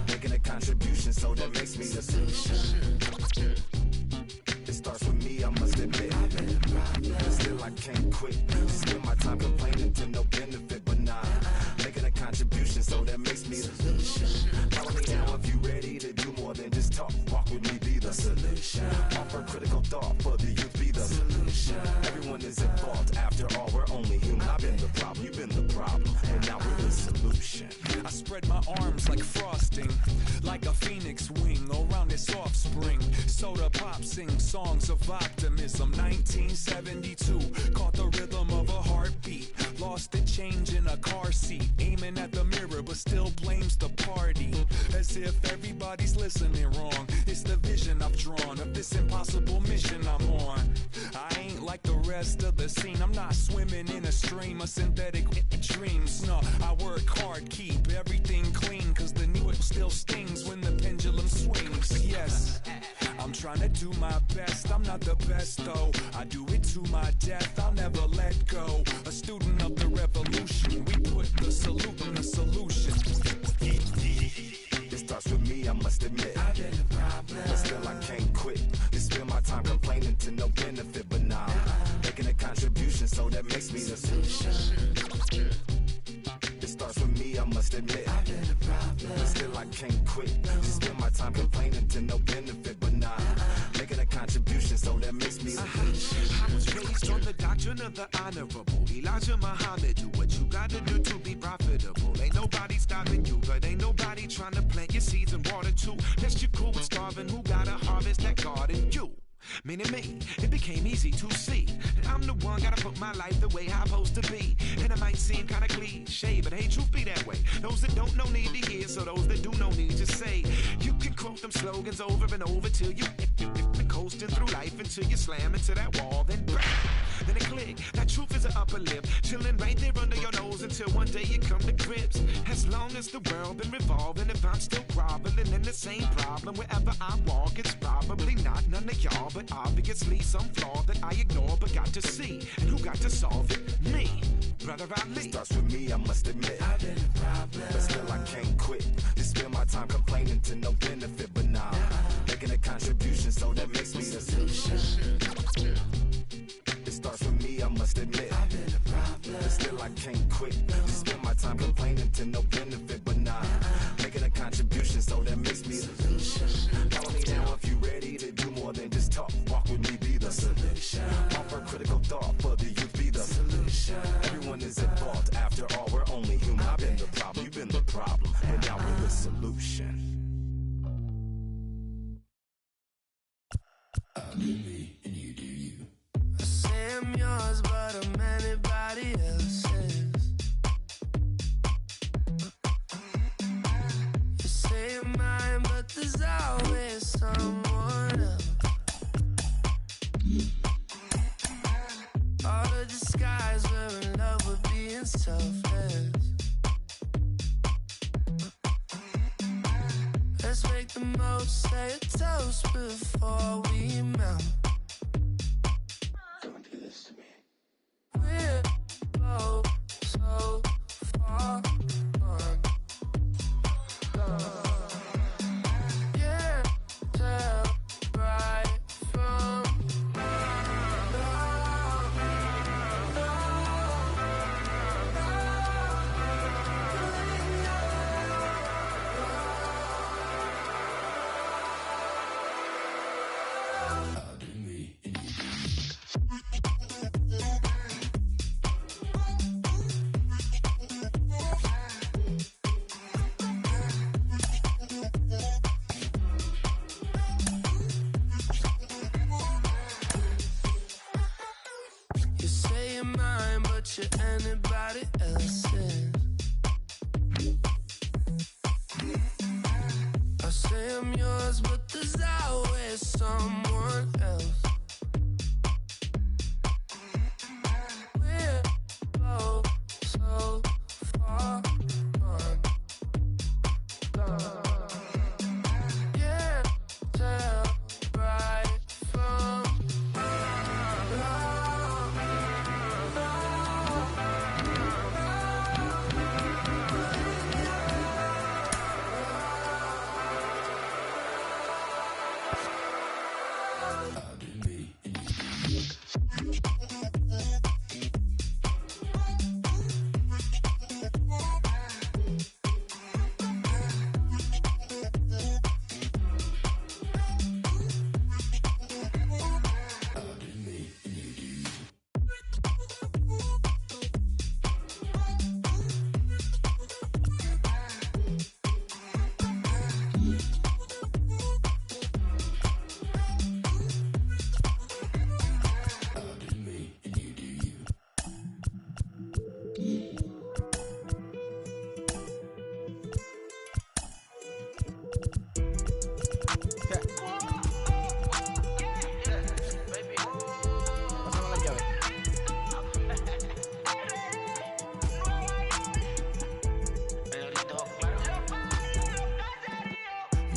making a contribution, so that makes me the solution. It starts with me, I must admit. I've been a problem, but still I can't quit. Just spend my time complaining to no benefit, but nah, making a contribution, so that makes me the solution. Follow me now if you ready to do more than just talk. Walk with me, be the solution. Offer critical thought for the youth, be the solution. Everyone is at fault, after all, we're only human. I've been the problem, you've been the problem, and now we're the solution. I spread my arms like frosting, like a phoenix wing around its offspring. Soda pop sings songs of optimism. 1972, caught the rhythm of a heartbeat. Lost the change in a car seat, aiming at the mirror but still blames the party. As if everybody's listening wrong. It's the vision I've drawn of this impossible mission I'm on. I ain't like the rest of the scene. I'm not swimming in a stream of synthetic dreams. No, I work hard, keep everything clean, cause the needle still stings when the pendulum swings. Yes, I'm trying to do my best. I'm not the best though, I do it to my death. I'll never let go. A student of the revolution, we put the salute in the solution. It starts with me, I must admit. I've been a problem, but still I can't quit. Just spend my time complaining to no benefit, but nah, making a contribution, so that makes me the solution. It starts with me, I must admit. I've been a problem, but still I can't quit. Just spend my time complaining to no benefit, but nah, making a contribution, so that makes me the solution. I was raised on the doctrine of the honorable Elijah Muhammad. Do what you gotta do to be profitable. Ain't nobody stopping you, but ain't nobody trying to plant your seeds and water too. Unless you're cool with starving, who gotta harvest that garden? You. Meaning me, it became easy to see that I'm the one, gotta put my life the way I'm supposed to be. And it might seem kinda cliche, but hey, truth be that way. Those that don't know need to hear, so those that do know need to say. You can quote them slogans over and over till you coasting through life until you slam into that wall, then bang, then it click. That truth is an upper lip, chilling right there under your nose until one day you come to grips. As long as the world been revolving, if I'm still groveling in the same problem wherever I walk, it's probably not none of y'all, but obviously some flaw that I ignore but got to see. And who got to solve it? Me, Brother Ali. It starts with me, I must admit. I've been a problem, but still I can't quit. Just spend my time complaining to no benefit, but nah, making a contribution, so that makes me the solution. It starts with me, I must admit. I've been a problem, but still I can't quit. Just spend my time complaining to no benefit, but nah, making a contribution, so that makes me the solution. Follow me now if you ready to do more than just talk. Walk with me, be the solution. Offer critical thought for the youth, be the solution. Everyone is at fault, after all, we're only human. I've been the problem, you've been the problem, and now we're the solution. I do me and you do you. I say I'm yours, but I'm anybody else's. You say you're mine, but there's always someone else. All the disguise, we're in love with being selfless. Let's make the most, say a toast before we melt. Don't do this to me. We're both so far gone. Yeah, tell right from I do picture anybody else in. I say I'm yours, but there's always someone else. We're both so far gone. Yeah, tell right from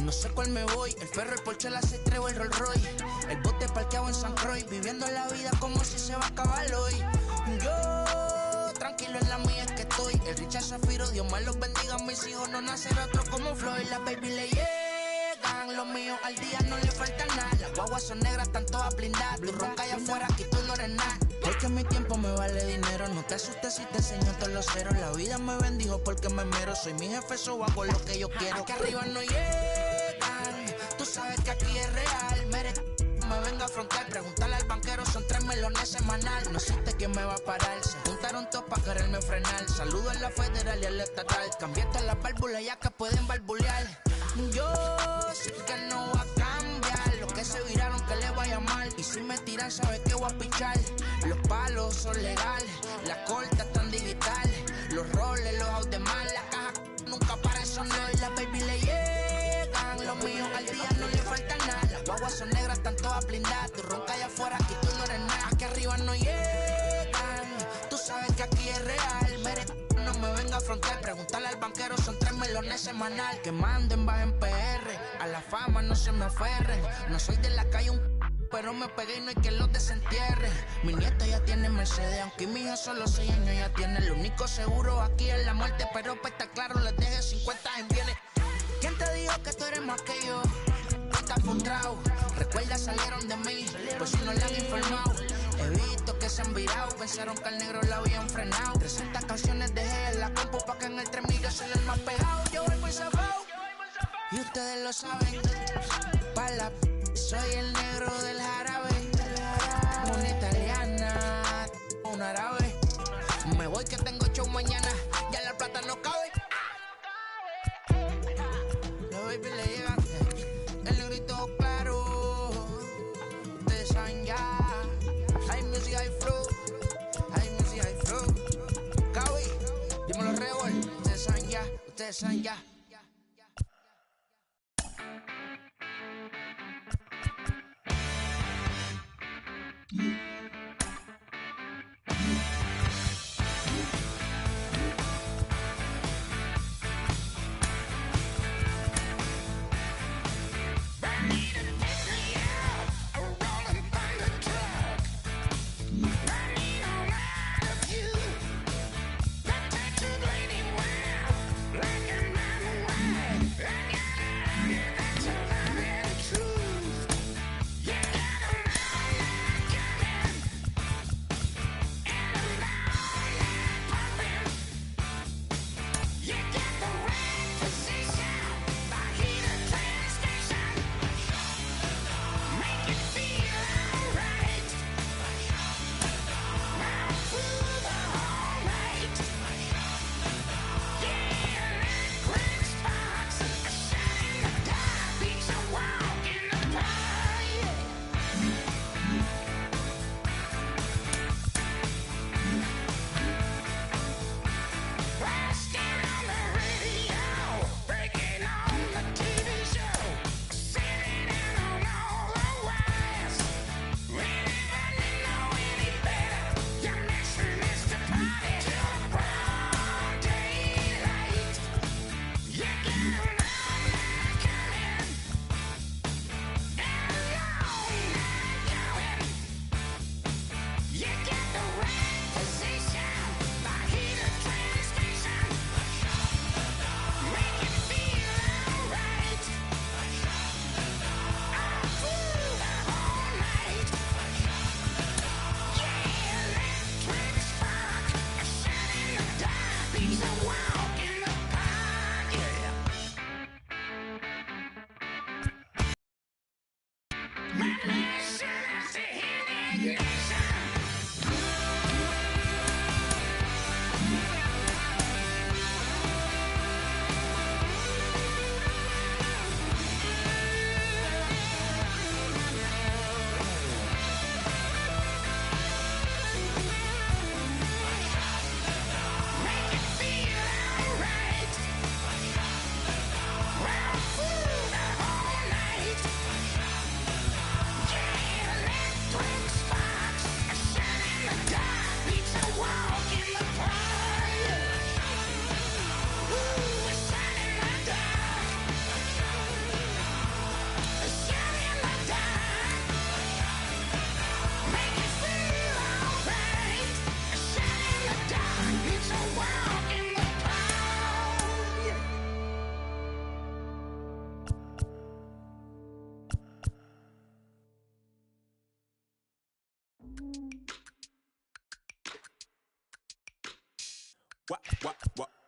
No sé cuál me voy, el ferro, el Porsche, la C3 o el Rolls Royce. El bote parqueado en San Croix, viviendo la vida como si se va a acabar hoy. Yo, tranquilo en la mía es que estoy. El Richard Zafiro, Dios me los bendiga, mis hijos no nacerá otro como Floyd. Las baby le llegan, los míos al día no le falta nada. Las guaguas son negras, están todas blindadas. Tu ronca allá afuera, aquí tú no eres nada. Porque mi tiempo me vale dinero, no te asustes si te enseño todos los ceros. La vida me bendijo porque me mero, soy mi jefe, so hago lo que yo quiero. Aquí arriba no llegan, tú sabes que aquí es real. Me venga a afrontar, preguntarle al banquero, son 3 melones semanal. No existe quien me va a parar, se juntaron todos para quererme frenar. Saludo a la federal y a la estatal, cambié todas las válvulas ya que pueden barbulear. Yo sé que no va a cambiar, los que se viraron que le vaya mal. Y si me tiran sabes que voy a pichar. Los palos son legales, las cortas están digitales. Los roles, los out de mal, la caja nunca para eso no. Y las baby le llegan, los míos al día no le falta nada. Las guaguas son negras, están todas blindadas. Tu ronca allá afuera, aquí tú no eres nada. Aquí arriba no llegan, tú sabes que aquí es real. No me venga a afrontar, preguntarle al banquero, son 3 melones semanal. Que manden, bajen PR, a la fama no se me aferren. No soy de la calle pero me pegué y no hay que los desentierre. Mi nieta ya tiene Mercedes, aunque mi hija solo 6 años ya tiene. Lo único seguro aquí es la muerte, pero para estar claro les deje 50 en bienes. ¿Quién te dijo que tú eres más que yo? Tú estás frustrado, recuerda salieron de mí, pues si no le han informado. He visto que se han virado, pensaron que al negro lo habían frenado. 300 canciones dejé en la compu pa' que en el 3000 yo soy el más pegado. Yo voy muy zafado, y ustedes lo saben. Pa' la soy el negro del jarabe. Una italiana, un árabe. Me voy que tengo show mañana, ya la plata no cabe. Los baby le llegan, el negrito claro. Ustedes saben ya. Hay music, hay flow. Hay music, hay flow. Cabi, dímelo Rebol. Ustedes saben ya, ustedes saben ya. Like a man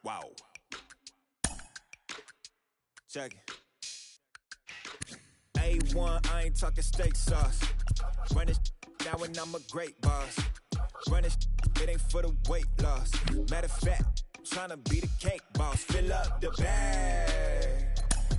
Wow. Check it. A1, I ain't talking steak sauce. Run it now and I'm a great boss. Run it ain't for the weight loss. Matter of fact, tryna be the cake boss. Fill up the bag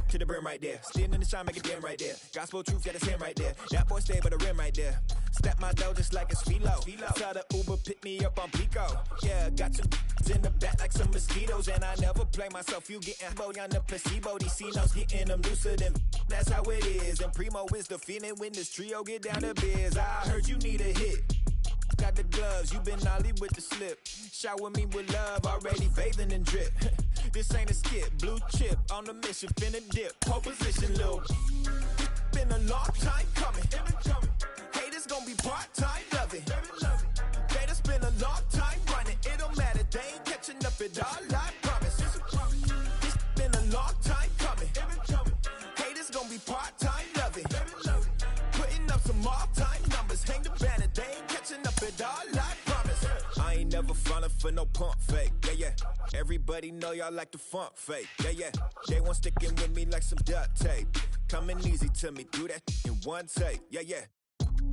to the brim right there. Standing in the shine, make it dim right there. Gospel truth, got his hand right there. That boy stay by the rim right there. Step my dough just like it's philo. Tell the Uber pick me up on Pico. Yeah, got some in the back like some mosquitoes. And I never play myself. You getting body on the placebo. These C-notes getting them looser than that's how it is. And Primo is the feeling when this trio get down to biz. I heard you need a hit. Got the gloves, you been ollie with the slip. Shower me with love, already bathing in drip. This ain't a skip, blue chip on the mission, finna dip. Pole position, little. Been a long time coming. Haters gon' be part-time, love it. They done spend a long time running. It don't matter, they ain't catching up at all, I promise. It's been a long time coming. Haters gon' be part-time, love it. Putting up some all-time numbers. Hang the banner, they ain't catching up at all, I promise. I ain't never falling for no pump fake, yeah. Everybody know y'all like the funk fake, yeah. They want sticking with me like some duct tape. Coming easy to me, do that in one take, yeah.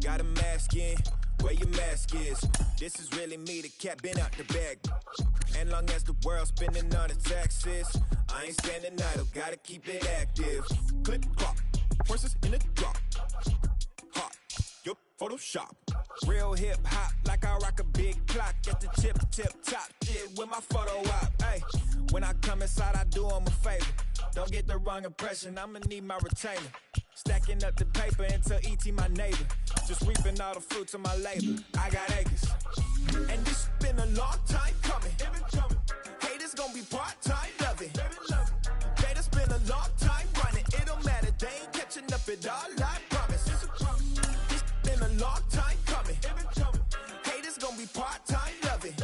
Got a mask in, where your mask is. This is really me, the cat been out the bag. And long as the world's spending on the taxes, I ain't standing idle, gotta keep it active. Click clock, horses in the drop. Hot, yup, Photoshop. Real hip hop, like I rock a big clock at the tip top. Shit with my photo op. Hey, when I come inside, I do 'em a favor. Don't get the wrong impression, I'ma need my retainer. Stacking up the paper until ET my neighbor. Just reaping all the fruits of my labor. I got acres. And this been a long time coming. Haters gon' be part-time, love it. They done spend a long time running. It don't matter, they ain't catching up at all, I promise. It's been a long time coming. Haters gon' be part-time, love it.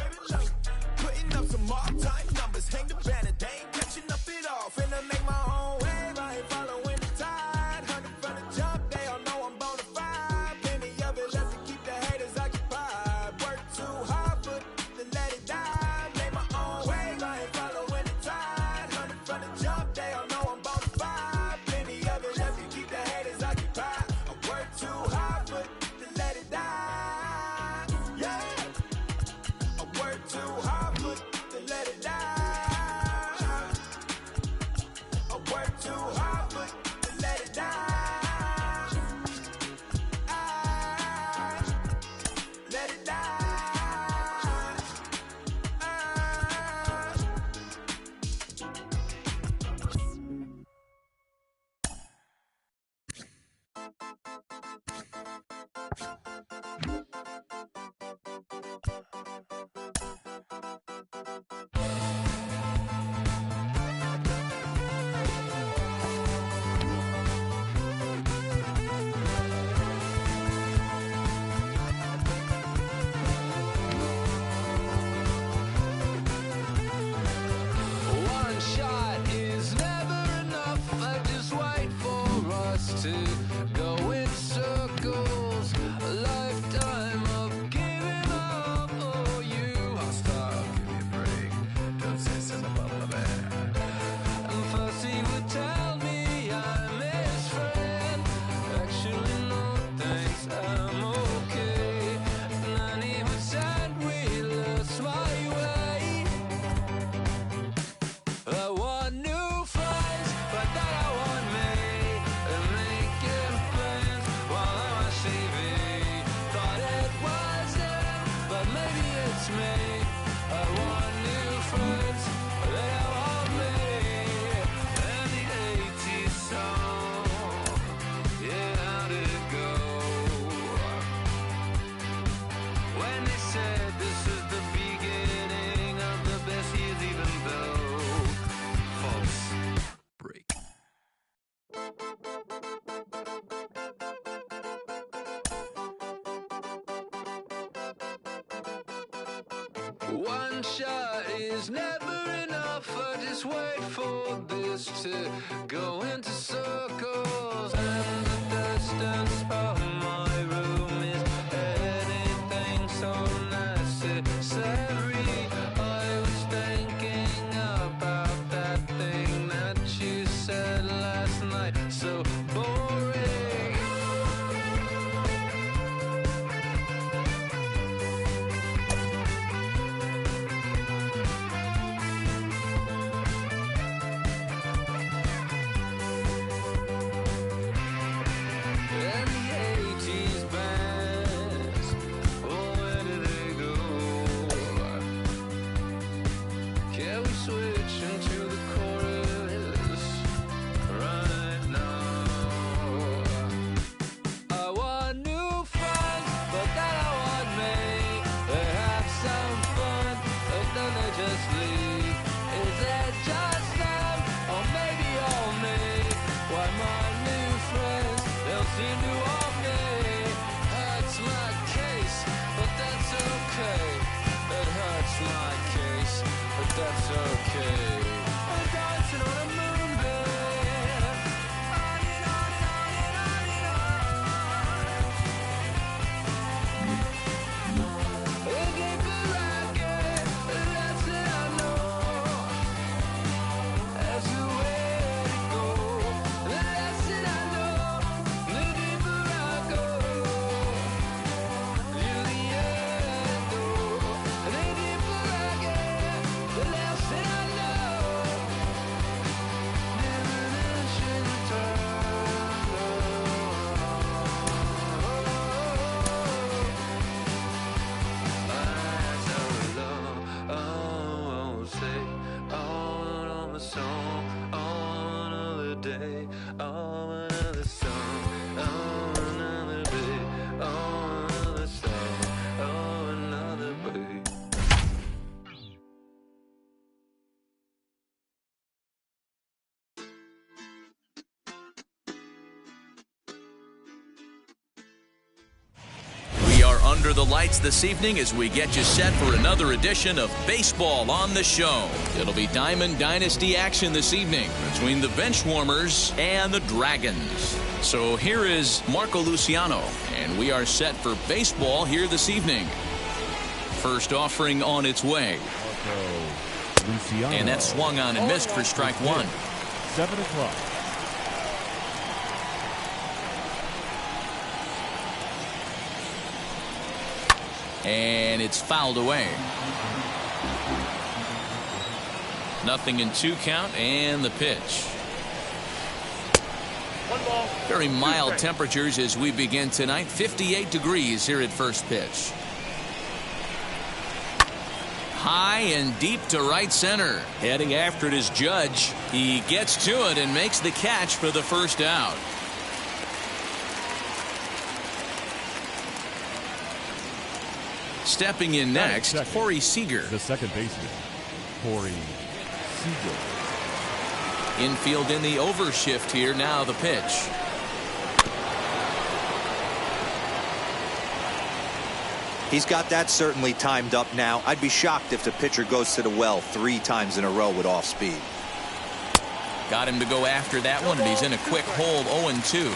Putting up some all-time numbers. Hang the banner, they ain't catching up at all. Finna make my own wave, I ain't following the tide. 100 from the jump, they all know I'm bona fide. Plenty of it left to keep the haters occupied. Work too hard, but to let it die. Make my own wave, I ain't following the tide. 100 from the jump, they all know I'm bona fide. Plenty of it left to keep the haters occupied. I work too hard, but to let it die. Yeah, I work too hard, but to let it die. I work too hard, but to let it die. Let it die. One shot is never enough. I just wait for us to go in circles. A lifetime of giving up for you. I'll stop, give me a break. Don't say something about my bad. And first he would tell me I'm his friend. Actually, no thanks, I'm okay. And then he would send wheelers my way. I want new friends, but then I want me. And making plans while I'm on CV. Thought it was him, but maybe it's me. I want new friends, but then I want me. And the 80s song, yeah, how did it go? When they said this is the beginning of the best years, even though false break. One shot is never enough. I just wait for this to go into circles. And the distance of my room is anything so necessary. I would stay day. Oh, another song. Oh, another day. Oh, another song. Oh, another day. We are under the lights this evening as we get you set for another edition of Baseball on the Show. It'll be Diamond Dynasty action this evening between the Benchwarmers and the Dragons. So here is Marco Luciano, and we are set for baseball here this evening. First offering on its way. Luciano. And that swung on and missed for strike one. 7 o'clock. And it's fouled away. 0-2 count, and the pitch. Very mild temperatures as we begin tonight. 58 degrees here at first pitch. High and deep to right center. Heading after it is Judge. He gets to it and makes the catch for the first out. Stepping in next, Corey Seager. The second baseman, Corey Seager. Infield in the overshift here. Now the pitch. He's got that certainly timed up now. I'd be shocked if the pitcher goes to the well 3 times in a row with off speed. Got him to go after that one, and he's in a quick hole. 0-2.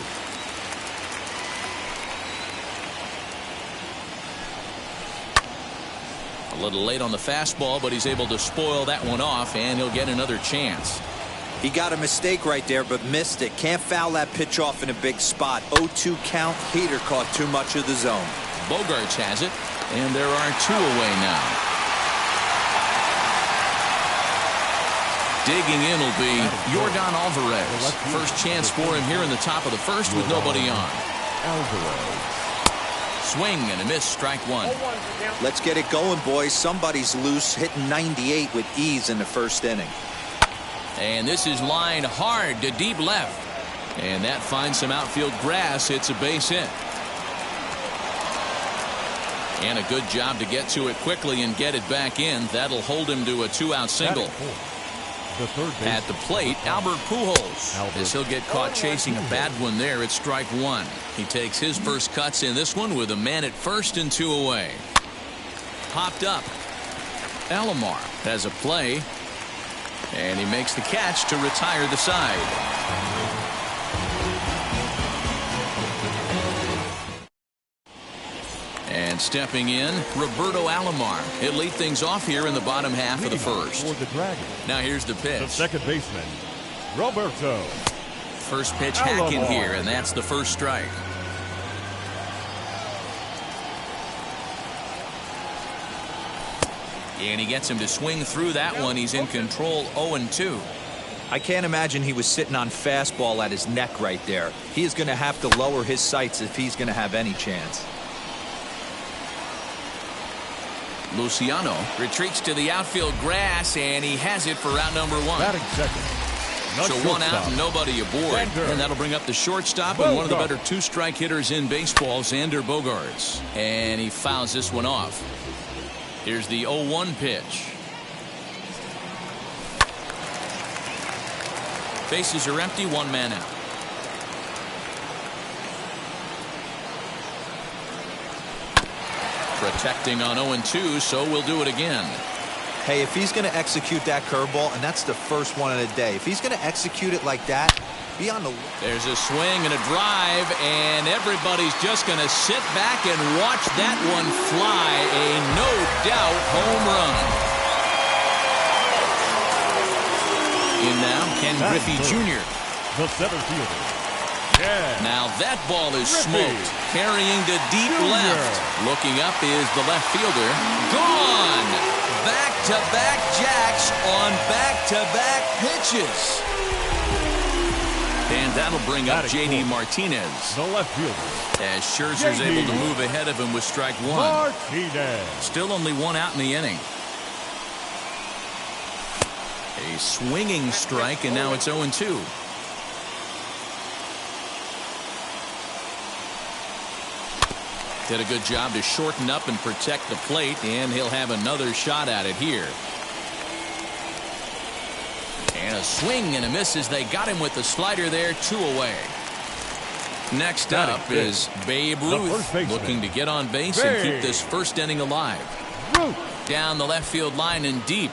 A little late on the fastball, but he's able to spoil that one off, and he'll get another chance. He got a mistake right there, but missed it. Can't foul that pitch off in a big spot. 0-2 count. Hader caught too much of the zone. Bogarts has it, and there are 2 away now. Digging in will be Yordan Alvarez. First chance for him here in the top of the first with nobody on. Alvarez. Swing and a miss, strike one. Let's get it going, boys. Somebody's loose, hitting 98 with ease in the first inning. And this is lined hard to deep left. And that finds some outfield grass. It's a base hit. And a good job to get to it quickly and get it back in. That'll hold him to a 2-out single. The third base. At the plate, Albert Pujols. As he'll get caught chasing a bad one there at strike one. He takes his first cuts in this one with a man at first and 2 away. Popped up. Alomar has a play. And he makes the catch to retire the side. And stepping in, Roberto Alomar. He'll lead things off here in the bottom half of the first. For the Dragons. Now here's the pitch. The second baseman, Roberto. First pitch hack in here, and that's the first strike. And he gets him to swing through that one. He's in control. 0-2. I can't imagine he was sitting on fastball at his neck right there. He is going to have to lower his sights if he's going to have any chance. Luciano retreats to the outfield grass, and he has it for out number 1. Batting second. So 1 out and nobody aboard. And that'll bring up the shortstop and one of the better 2-strike hitters in baseball, Xander Bogaerts. And he fouls this one off. Here's the 0-1 pitch. Bases are empty, 1 man out. Protecting on 0-2, so we'll do it again. Hey, if he's going to execute that curveball, and that's the first one of the day, if he's going to execute it like that, be on the... There's a swing and a drive, and everybody's just going to sit back and watch that one fly. A no-doubt home run. In now, Ken Griffey Jr. The center fielder. Now that ball is smoked, carrying to deep left. Looking up is the left fielder. Gone! Back-to-back jacks on back-to-back pitches. And that'll bring up J.D. Martinez. The left fielder. As Scherzer's able to move ahead of him with strike 1. Martinez. Still only 1 out in the inning. A swinging strike, and now it's 0-2. Did a good job to shorten up and protect the plate, and he'll have another shot at it here. And a swing and a miss as they got him with the slider there, 2 away. Next up is Babe Ruth, looking to get on base and keep this first inning alive. Down the left field line and deep.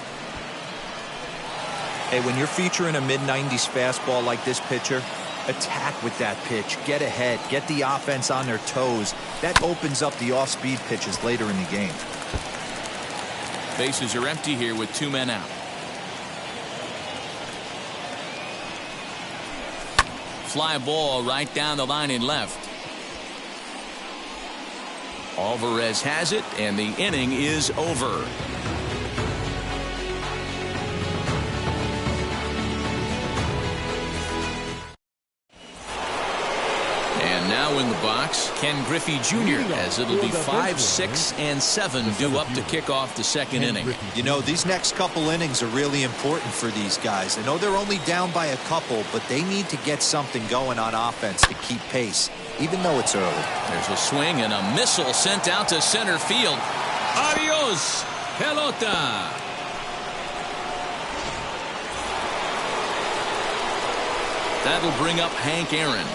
Hey, when you're featuring a mid-90s fastball like this pitcher, attack with that pitch. Get ahead. Get the offense on their toes. That opens up the off-speed pitches later in the game. Bases are empty here with 2 men out. Fly ball right down the line in left. Alvarez has it, and the inning is over. And now in the box, Ken Griffey Jr., as it'll be 5, 6, and 7 due up to kick off the second inning. You know, these next couple innings are really important for these guys. I know they're only down by a couple, but they need to get something going on offense to keep pace, even though it's early. There's a swing and a missile sent out to center field. Adios, pelota. That'll bring up Hank Aaron.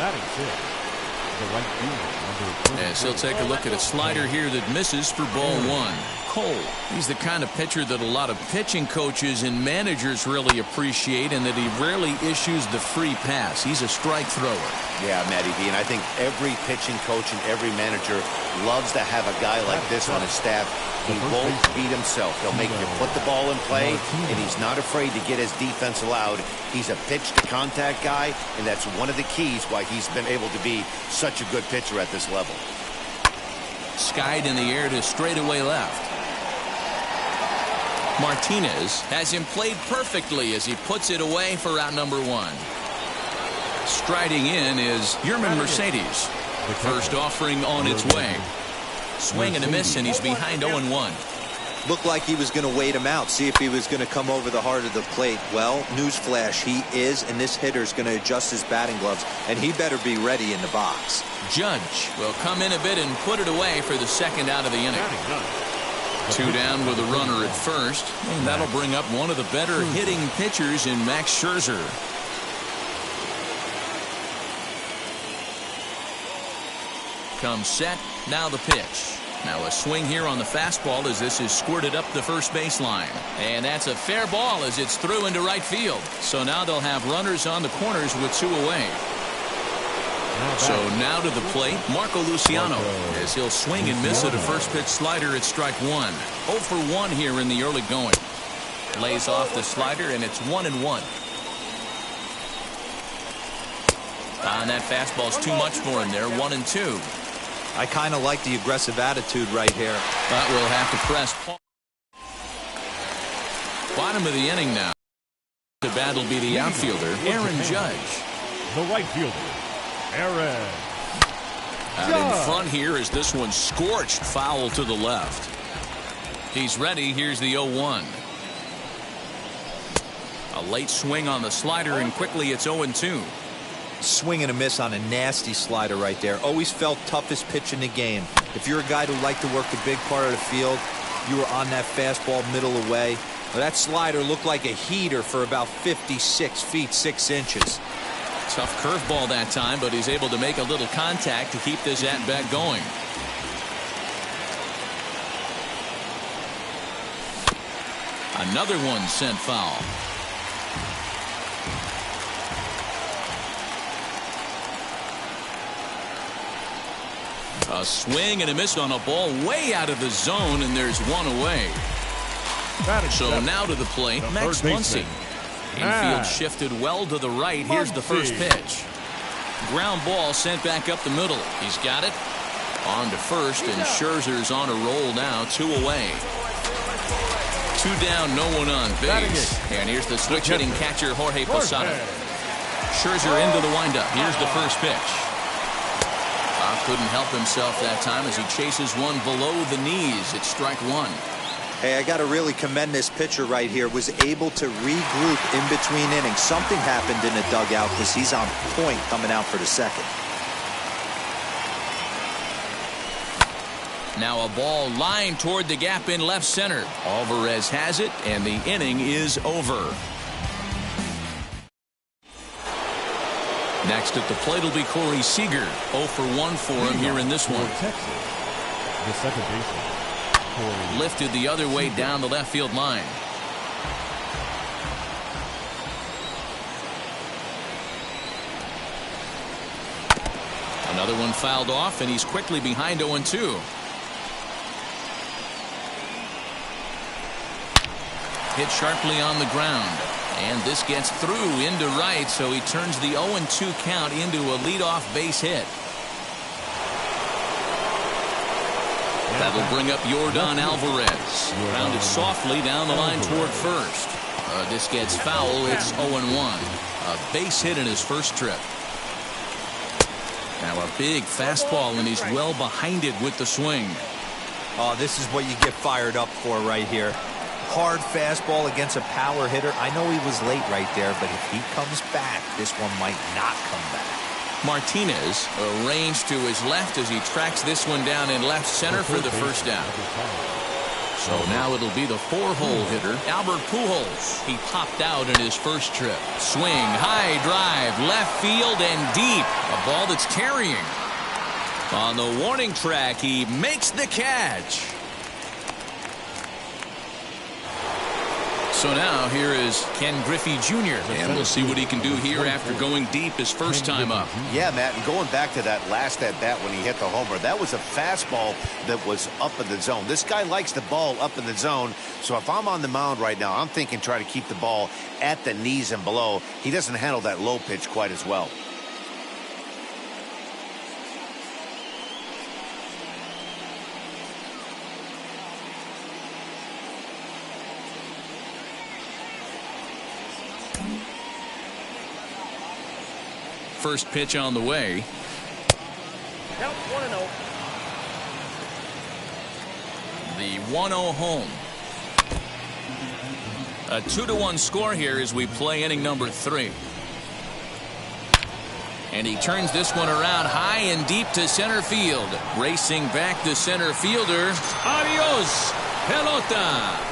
As he'll take a look at a slider here that misses for ball 1. Cole, he's the kind of pitcher that a lot of pitching coaches and managers really appreciate, and that he rarely issues the free pass. He's a strike thrower. Yeah, Matty V, and I think every pitching coach and every manager loves to have a guy like this on his staff. He won't beat himself. He'll make you put the ball in play, and he's not afraid to get his defense allowed. He's a pitch-to-contact guy, and that's one of the keys why he's been able to be such a good pitcher at this level. Skied in the air to straightaway left. Martinez has him played perfectly as he puts it away for out number 1. Striding in is Yerman Mercedes. The first offering on its way. Swing and a miss, and he's behind 0-1. Looked like he was going to wait him out, see if he was going to come over the heart of the plate. Well, newsflash, he is, and this hitter's going to adjust his batting gloves, and he better be ready in the box. Judge will come in a bit and put it away for the second out of the inning. 2 down with a runner at first, and that'll bring up one of the better hitting pitchers in Max Scherzer. Comes set, now the pitch. Now a swing here on the fastball as this is squirted up the first baseline. And that's a fair ball as it's through into right field. So now they'll have runners on the corners with 2 away. So now to the plate, Marco Luciano, as he'll swing and miss at a first pitch slider at strike 1. 0 for 1 here in the early going. Lays off the slider, and it's 1-1. And that fastball's too much for him there, 1-2. I kind of like the aggressive attitude right here. But we'll have to press. Bottom of the inning now. The bat will be the outfielder, Aaron Judge. The right fielder, Aaron. Out in front here is this one scorched foul to the left. He's ready. Here's the 0-1. A late swing on the slider, and quickly it's 0-2. Swing and a miss on a nasty slider right there. Always felt toughest pitch in the game. If you're a guy who liked to work the big part of the field, you were on that fastball middle away. Well, that slider looked like a heater for about 56 feet 6 inches. Tough curveball that time, but he's able to make a little contact to keep this at-bat going. Another one sent foul. A swing and a miss on a ball way out of the zone, and there's 1 away. So now to the plate, Max Muncy. Infield shifted well to the right. Here's the first pitch. Ground ball sent back up the middle. He's got it. On to first, and Scherzer's on a roll now, 2 away. 2 down, no one on base. And here's the switch-hitting catcher, Jorge Posada. Scherzer into the windup. Here's the first pitch. Couldn't help himself that time as he chases one below the knees. It's strike 1. Hey, I got to really commend this pitcher right here. Was able to regroup in between innings. Something happened in the dugout because he's on point coming out for the second. Now a ball lined toward the gap in left center. Alvarez has it, and the inning is over. Next at the plate will be Corey Seager. 0 for 1 for him here in this one. The second baseman, Corey. Lifted the other way down the left field line. Another one fouled off, and he's quickly behind 0-2. Hit sharply on the ground. And this gets through into right, so he turns the 0-2 count into a leadoff base hit. That'll bring up Yordan Alvarez. Grounded softly down the line toward first. This gets foul. It's 0-1. A base hit in his first trip. Now a big fastball, and he's well behind it with the swing. Oh, this is what you get fired up for right here. Hard fastball against a power hitter. I know he was late right there, but if he comes back, this one might not come back. Martinez arranged to his left as he tracks this one down in left center for the first down. So now it'll be the 4-hole hitter, Albert Pujols. He popped out in his first trip. Swing, high drive, left field and deep. A ball that's carrying. On the warning track, he makes the catch. So now here is Ken Griffey Jr. And we'll see what he can do here after going deep his first time up. Yeah, Matt, and going back to that last at-bat when he hit the homer, that was a fastball that was up in the zone. This guy likes the ball up in the zone, so if I'm on the mound right now, I'm thinking try to keep the ball at the knees and below. He doesn't handle that low pitch quite as well. First pitch on the way. Count 1-0. The 1-0 home. A 2-1 score here as we play inning number 3. And he turns this one around high and deep to center field. Racing back the center fielder. Adios, pelota.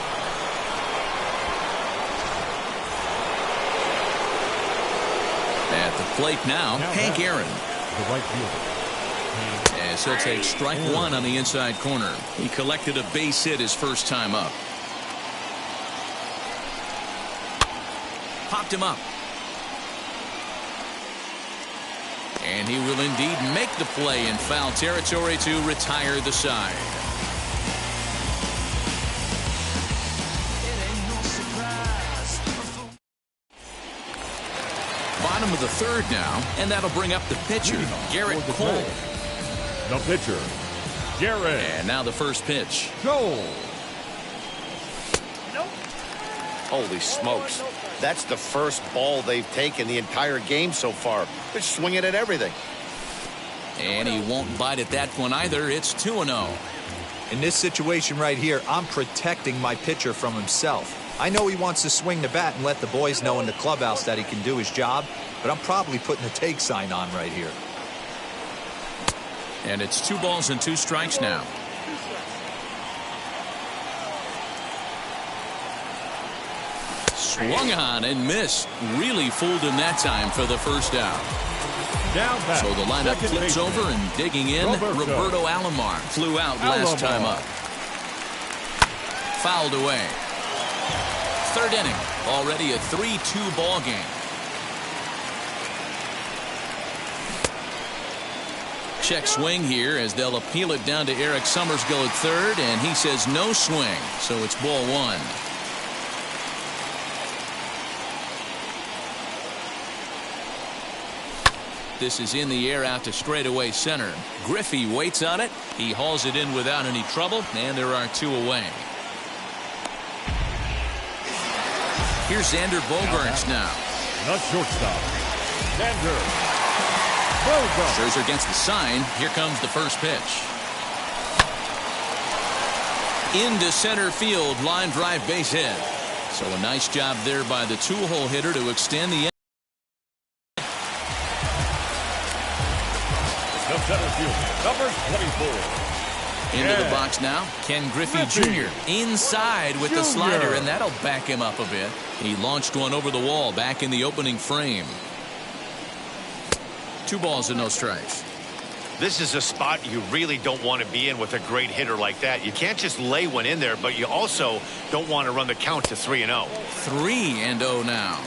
At the plate now, Hank Aaron. The right fielder. As he'll take strike 1 on the inside corner. He collected a base hit his first time up. Popped him up. And he will indeed make the play in foul territory to retire the side. Bottom of the third now, and that'll bring up the pitcher, Garrett Cole. The pitcher, Garrett. And now the first pitch. Cole. Holy smokes. That's the first ball they've taken the entire game so far. They're swinging at everything. And he won't bite at that one either. It's 2-0. In this situation right here, I'm protecting my pitcher from himself. I know he wants to swing the bat and let the boys know in the clubhouse that he can do his job, but I'm probably putting a take sign on right here. And it's 2 balls and 2 strikes now. Swung on and missed. Really fooled him that time for the first out. Down back. So the lineup flips over and digging in. Roberto Alomar flew out last time up. Fouled away. Third inning. Already a 3-2 ball game. Check swing here as they'll appeal it down to Eric Summersgill at third, and he says no swing, so it's ball 1. This is in the air out to straightaway center. Griffey waits on it. He hauls it in without any trouble, and there are 2 away. Here's Xander Bogaerts now. The shortstop, Xander Bogaerts. Scherzer gets the sign. Here comes the first pitch. Into center field, line drive base hit. So a nice job there by the 2-hole hitter to extend the. The center fielder, number 24, Into the box now, Ken Griffey Jr. inside with the slider, and that'll back him up a bit. He launched one over the wall back in the opening frame. 2 balls and no strikes. This is a spot you really don't want to be in with a great hitter like that. You can't just lay one in there, but you also don't want to run the count to 3-0. 3-0 now.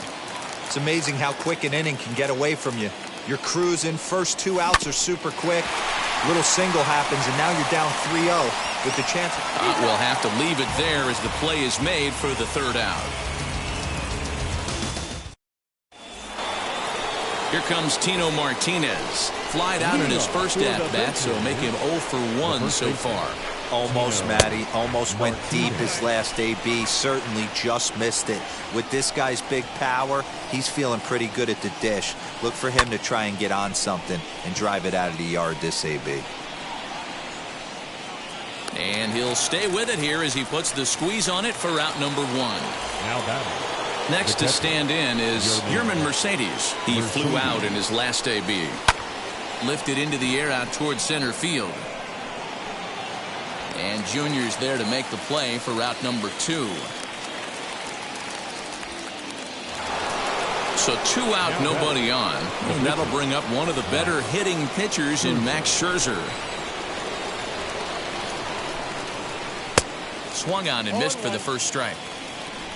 It's amazing how quick an inning can get away from you. You're cruising. First 2 outs are super quick. Little single happens, and now you're down 3-0 with the chance. We'll have to leave it there as the play is made for the 3rd out. Here comes Tino Martinez. Flied out in his first at-bat, so make him 0 for 1 so far. Almost, Matty. Almost went deep his last AB. Certainly just missed it. With this guy's big power, he's feeling pretty good at the dish. Look for him to try and get on something and drive it out of the yard this AB. And he'll stay with it here as he puts the squeeze on it for out number 1. Now batting. Next to stand in is Yermin Mercedes. He flew out in his last AB. Lifted into the air out towards center field. And Junior's there to make the play for route number 2. So 2 out, nobody on. And that'll bring up one of the better hitting pitchers in Max Scherzer. Swung on and missed for the first strike.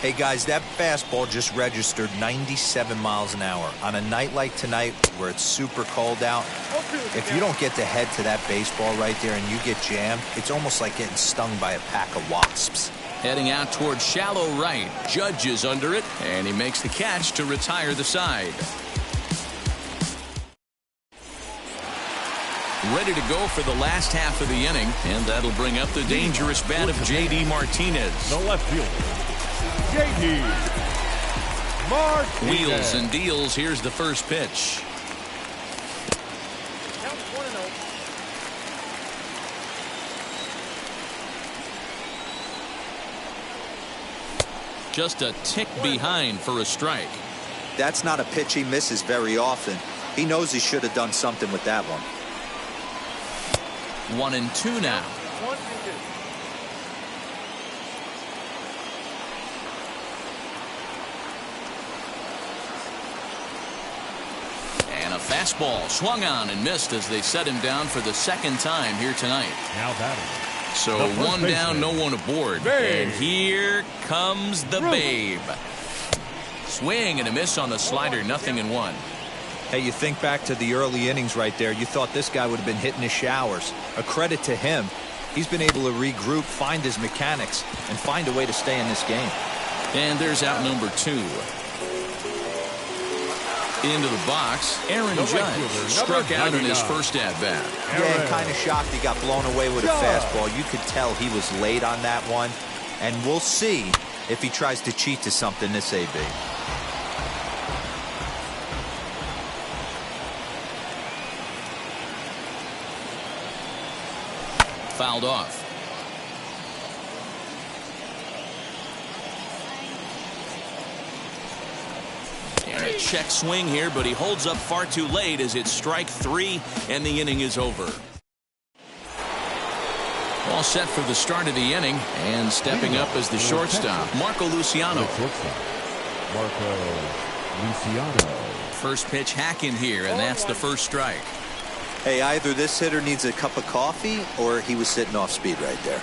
Hey guys, that fastball just registered 97 miles an hour. On a night like tonight where it's super cold out, if you don't get the head to that baseball right there and you get jammed, it's almost like getting stung by a pack of wasps. Heading out towards shallow right. Judge is under it, and he makes the catch to retire the side. Ready to go for the last half of the inning, and that'll bring up the dangerous bat of J.D. Martinez. The left fielder, J.D. Martinez. Wheels and deals. Here's the first pitch. Just a tick behind for a strike. That's not a pitch he misses very often. He knows he should have done something with that one. 1-2 now. And a fastball swung on and missed as they set him down for the 2nd time here tonight. Now batting. So 1 down, no one aboard. Babe. And here comes the Babe. Swing and a miss on the slider, 0-1. Hey, you think back to the early innings right there. You thought this guy would have been hitting his showers. A credit to him. He's been able to regroup, find his mechanics, and find a way to stay in this game. And there's out number 2. Into the box, Aaron Judge struck out in his first at-bat. Yeah, kind of shocked he got blown away with a fastball. You could tell he was late on that one. And we'll see if he tries to cheat to something this AB. Fouled off. And a check swing here, but he holds up far too late as it's strike 3 and the inning is over. All set for the start of the inning, and stepping up as the shortstop, Marco Luciano. Marco Luciano. First pitch hack in here, and that's the first strike. Hey, either this hitter needs a cup of coffee or he was sitting off speed right there.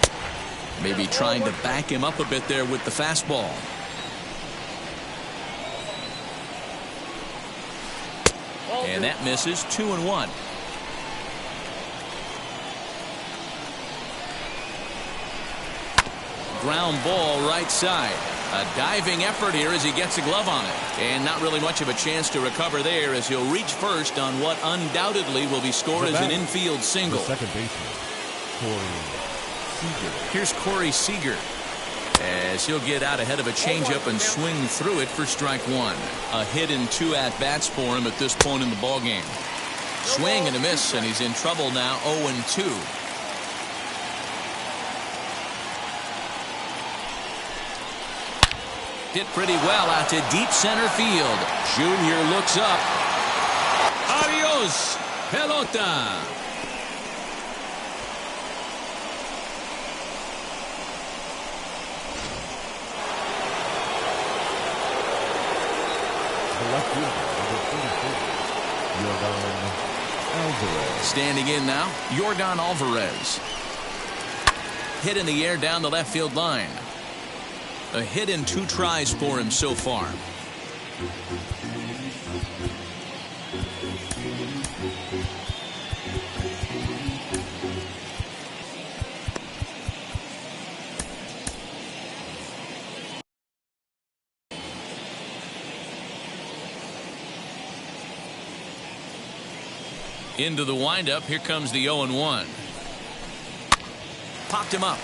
Maybe trying to back him up a bit there with the fastball. And that misses. 2-1. Ground ball right side. A diving effort here as he gets a glove on it. And not really much of a chance to recover there as he'll reach first on what undoubtedly will be scored as an infield single. The second baseman, Corey Seager. Here's Corey Seager as he'll get out ahead of a changeup and swing through it for strike 1. A hit in 2 at-bats for him at this point in the ballgame. Swing and a miss, and he's in trouble now. 0-2. Hit pretty well out to deep center field. Junior looks up. Adios, pelota. left fielder, number 44, Yordan Alvarez. Standing in now, Yordan Alvarez. Hit in the air down the left field line. A hit in 2 tries for him so far. Into the windup. Here comes the 0-1. Popped him up.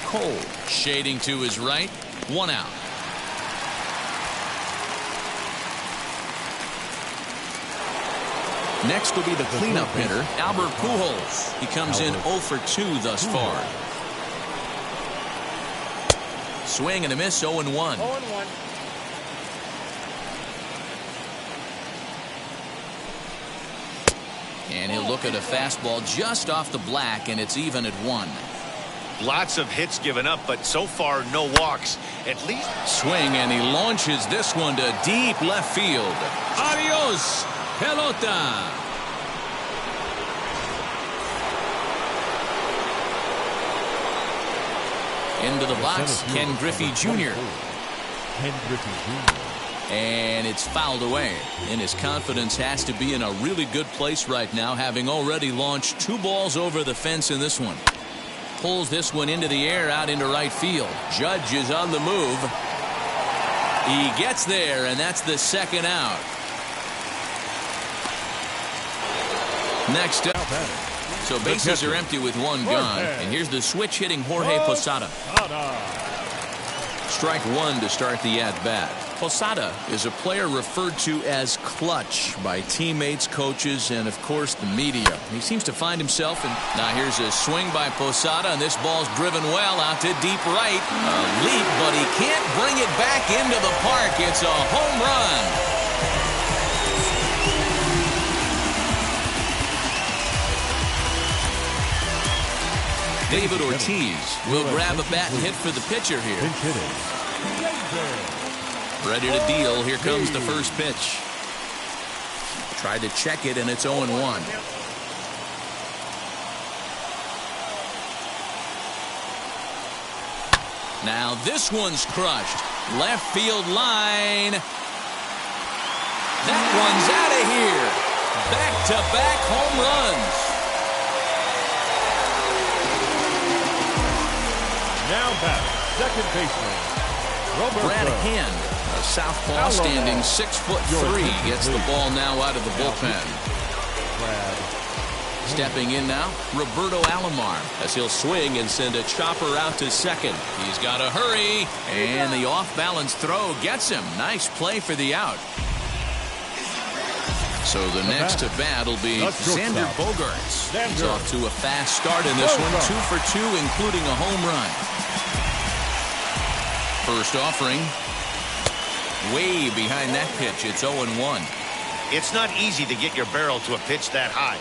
Cole shading to his right. 1 out. Next will be the cleanup hitter, Albert Pujols. He comes in 0 for 2 thus far. Swing and a miss, 0-1. 0-1. And he'll look at a fastball just off the black, and it's even at 1. Lots of hits given up, but so far no walks. At least swing, and he launches this one to deep left field. Adios, pelota. Into the box, Ken Griffey Jr. Ken Griffey Jr. And it's fouled away. And his confidence has to be in a really good place right now, having already launched 2 balls over the fence in this one. Pulls this one into the air out into right field. Judge is on the move. He gets there, and that's the 2nd out. Next up. So bases are empty with 1 gone. And here's the switch hitting Jorge Posada. Strike 1 to start the at-bat. Posada is a player referred to as clutch by teammates, coaches, and of course the media. He seems to find himself in. Now here's a swing by Posada, and this ball's driven well out to deep right. A leap, but he can't bring it back into the park. It's a home run. David Ortiz will grab a bat and hit for the pitcher here. Ready to deal. Here comes the first pitch. Tried to check it, and it's 0-1. Now this one's crushed. Left field line. That one's out of here. Back-to-back home runs. Now batting, second baseman, Brad Hand, a southpaw standing 6'3", gets the ball now out of the bullpen. Stepping in now, Roberto Alomar, as he'll swing and send a chopper out to second. He's got to hurry, and the off-balance throw gets him. Nice play for the out. So the next to bat will be Xander Bogaerts. He's off to a fast start in this one, 2 for 2, including a home run. First offering, way behind that pitch. It's 0-1. It's not easy to get your barrel to a pitch that high.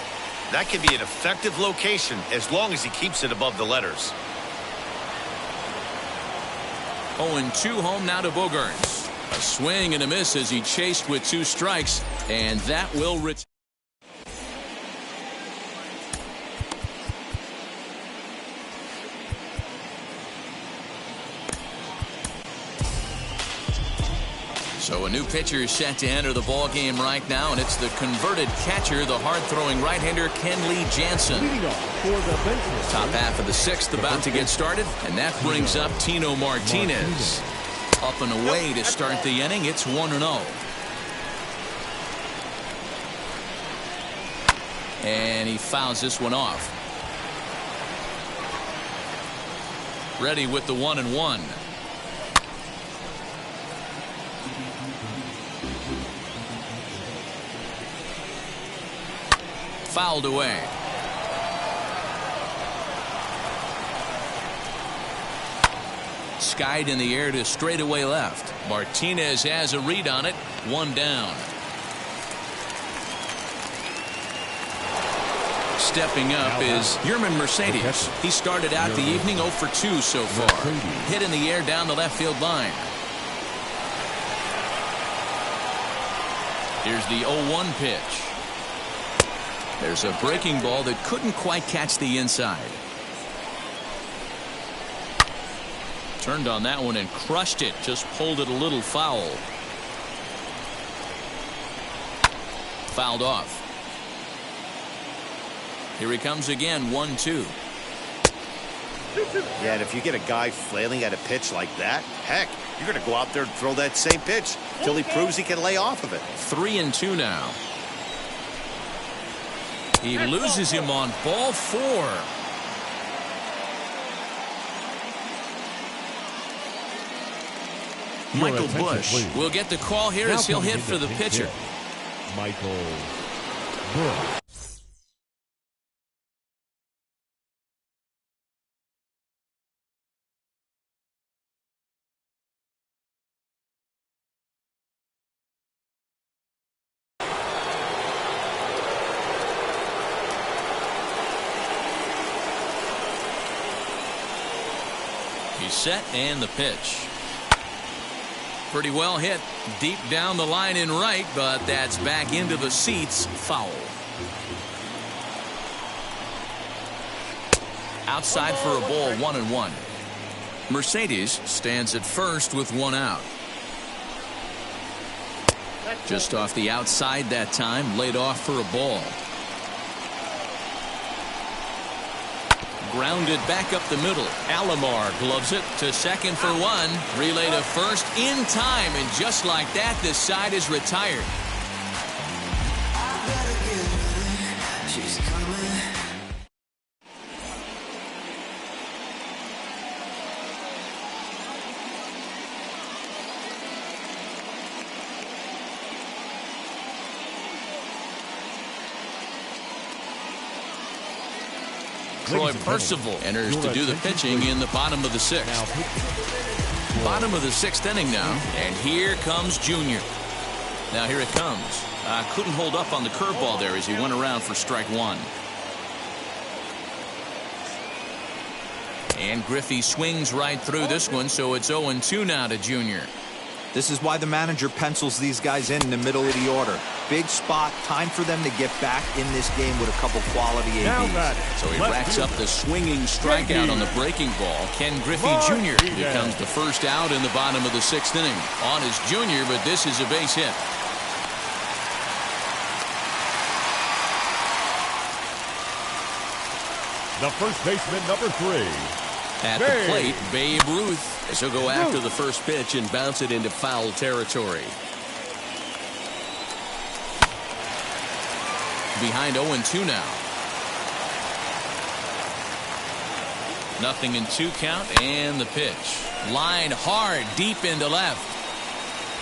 That can be an effective location as long as he keeps it above the letters. 0-2 home now to Bogaerts. A swing and a miss as he chased with 2 strikes, and that will return. So a new pitcher is set to enter the ball game right now, and it's the converted catcher, the hard-throwing right-hander Kenley Jansen. Top half of the 6th about to get started, and that brings up Tino Martinez. Up and away to start the inning. It's 1-0. And he fouls this one off. Ready with the 1-1. Fouled away. Skied in the air to straightaway left. Martinez has a read on it. 1 down. Stepping up is Yerman Mercedes. He started out the evening 0 for 2 so far. Hit in the air down the left field line. Here's the 0-1 pitch. There's a breaking ball that couldn't quite catch the inside. Turned on that one and crushed it. Just pulled it a little foul. Fouled off. Here he comes again, 1-2. Yeah, and if you get a guy flailing at a pitch like that, heck, you're going to go out there and throw that same pitch till he proves he can lay off of it. 3-2 now. He loses him on ball 4. Michael Bush will get the call here as he'll hit for the pitcher. Michael Bush. He's set and the pitch. Pretty well hit deep down the line in right, but that's back into the seats. Foul. Outside for a ball, 1-1. Mercedes stands at first with 1 out. Just off the outside that time, laid off for a ball. Grounded back up the middle. Alomar gloves it to second for 1. Relay to first in time, and just like that, this side is retired. She's coming. Troy Percival enters to do the pitching in the bottom of the 6th. Bottom of the 6th inning now, and here comes Junior. Now here it comes. Couldn't hold up on the curveball there as he went around for strike 1. And Griffey swings right through this one, so it's 0-2 now to Junior. This is why the manager pencils these guys in the middle of the order. Big spot, time for them to get back in this game with a couple quality ABs. So he racks up the swinging strikeout on the breaking ball. Ken Griffey Jr. becomes the first out in the bottom of the 6th inning. On is Junior, but this is a base hit. The first baseman, number 3. At the plate, Babe Ruth, as he'll go after the first pitch and bounce it into foul territory. Behind 0-2 now. 0-2 count, and the pitch. Line hard, deep into left.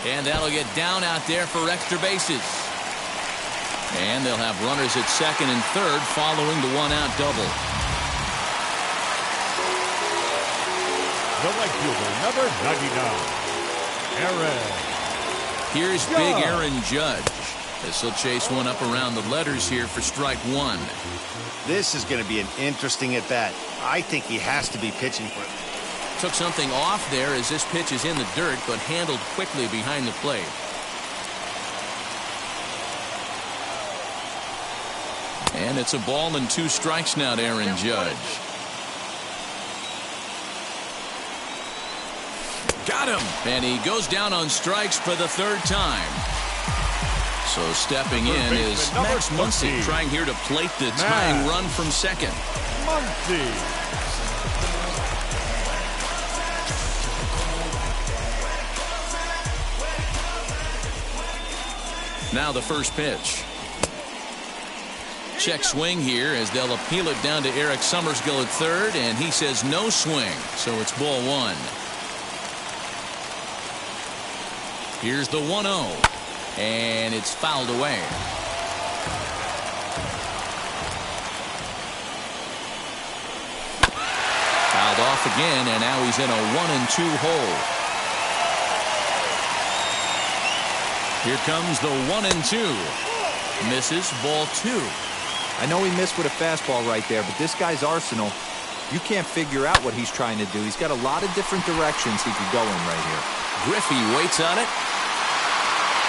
And that'll get down out there for extra bases. And they'll have runners at second and third following the 1-out double. The right fielder, number 99, Aaron. Here's big Aaron Judge. This will chase one up around the letters here for strike 1. This is going to be an interesting at-bat. I think he has to be pitching for it. Took something off there as this pitch is in the dirt, but handled quickly behind the plate. And it's a ball and 2 strikes now to Aaron Judge. Got him! And he goes down on strikes for the 3rd time. So stepping in is Max Muncy, trying here to plate the tying run from second. Muncy. Now the first pitch. Check swing here as they'll appeal it down to Eric Summersgill at third, and he says no swing, so it's ball 1. Here's the 1-0, and it's fouled away. Fouled off again, and now he's in a 1-2 hole. Here comes the 1-2. Misses, ball 2. I know he missed with a fastball right there, but this guy's arsenal, you can't figure out what he's trying to do. He's got a lot of different directions he could go in right here. Griffey waits on it.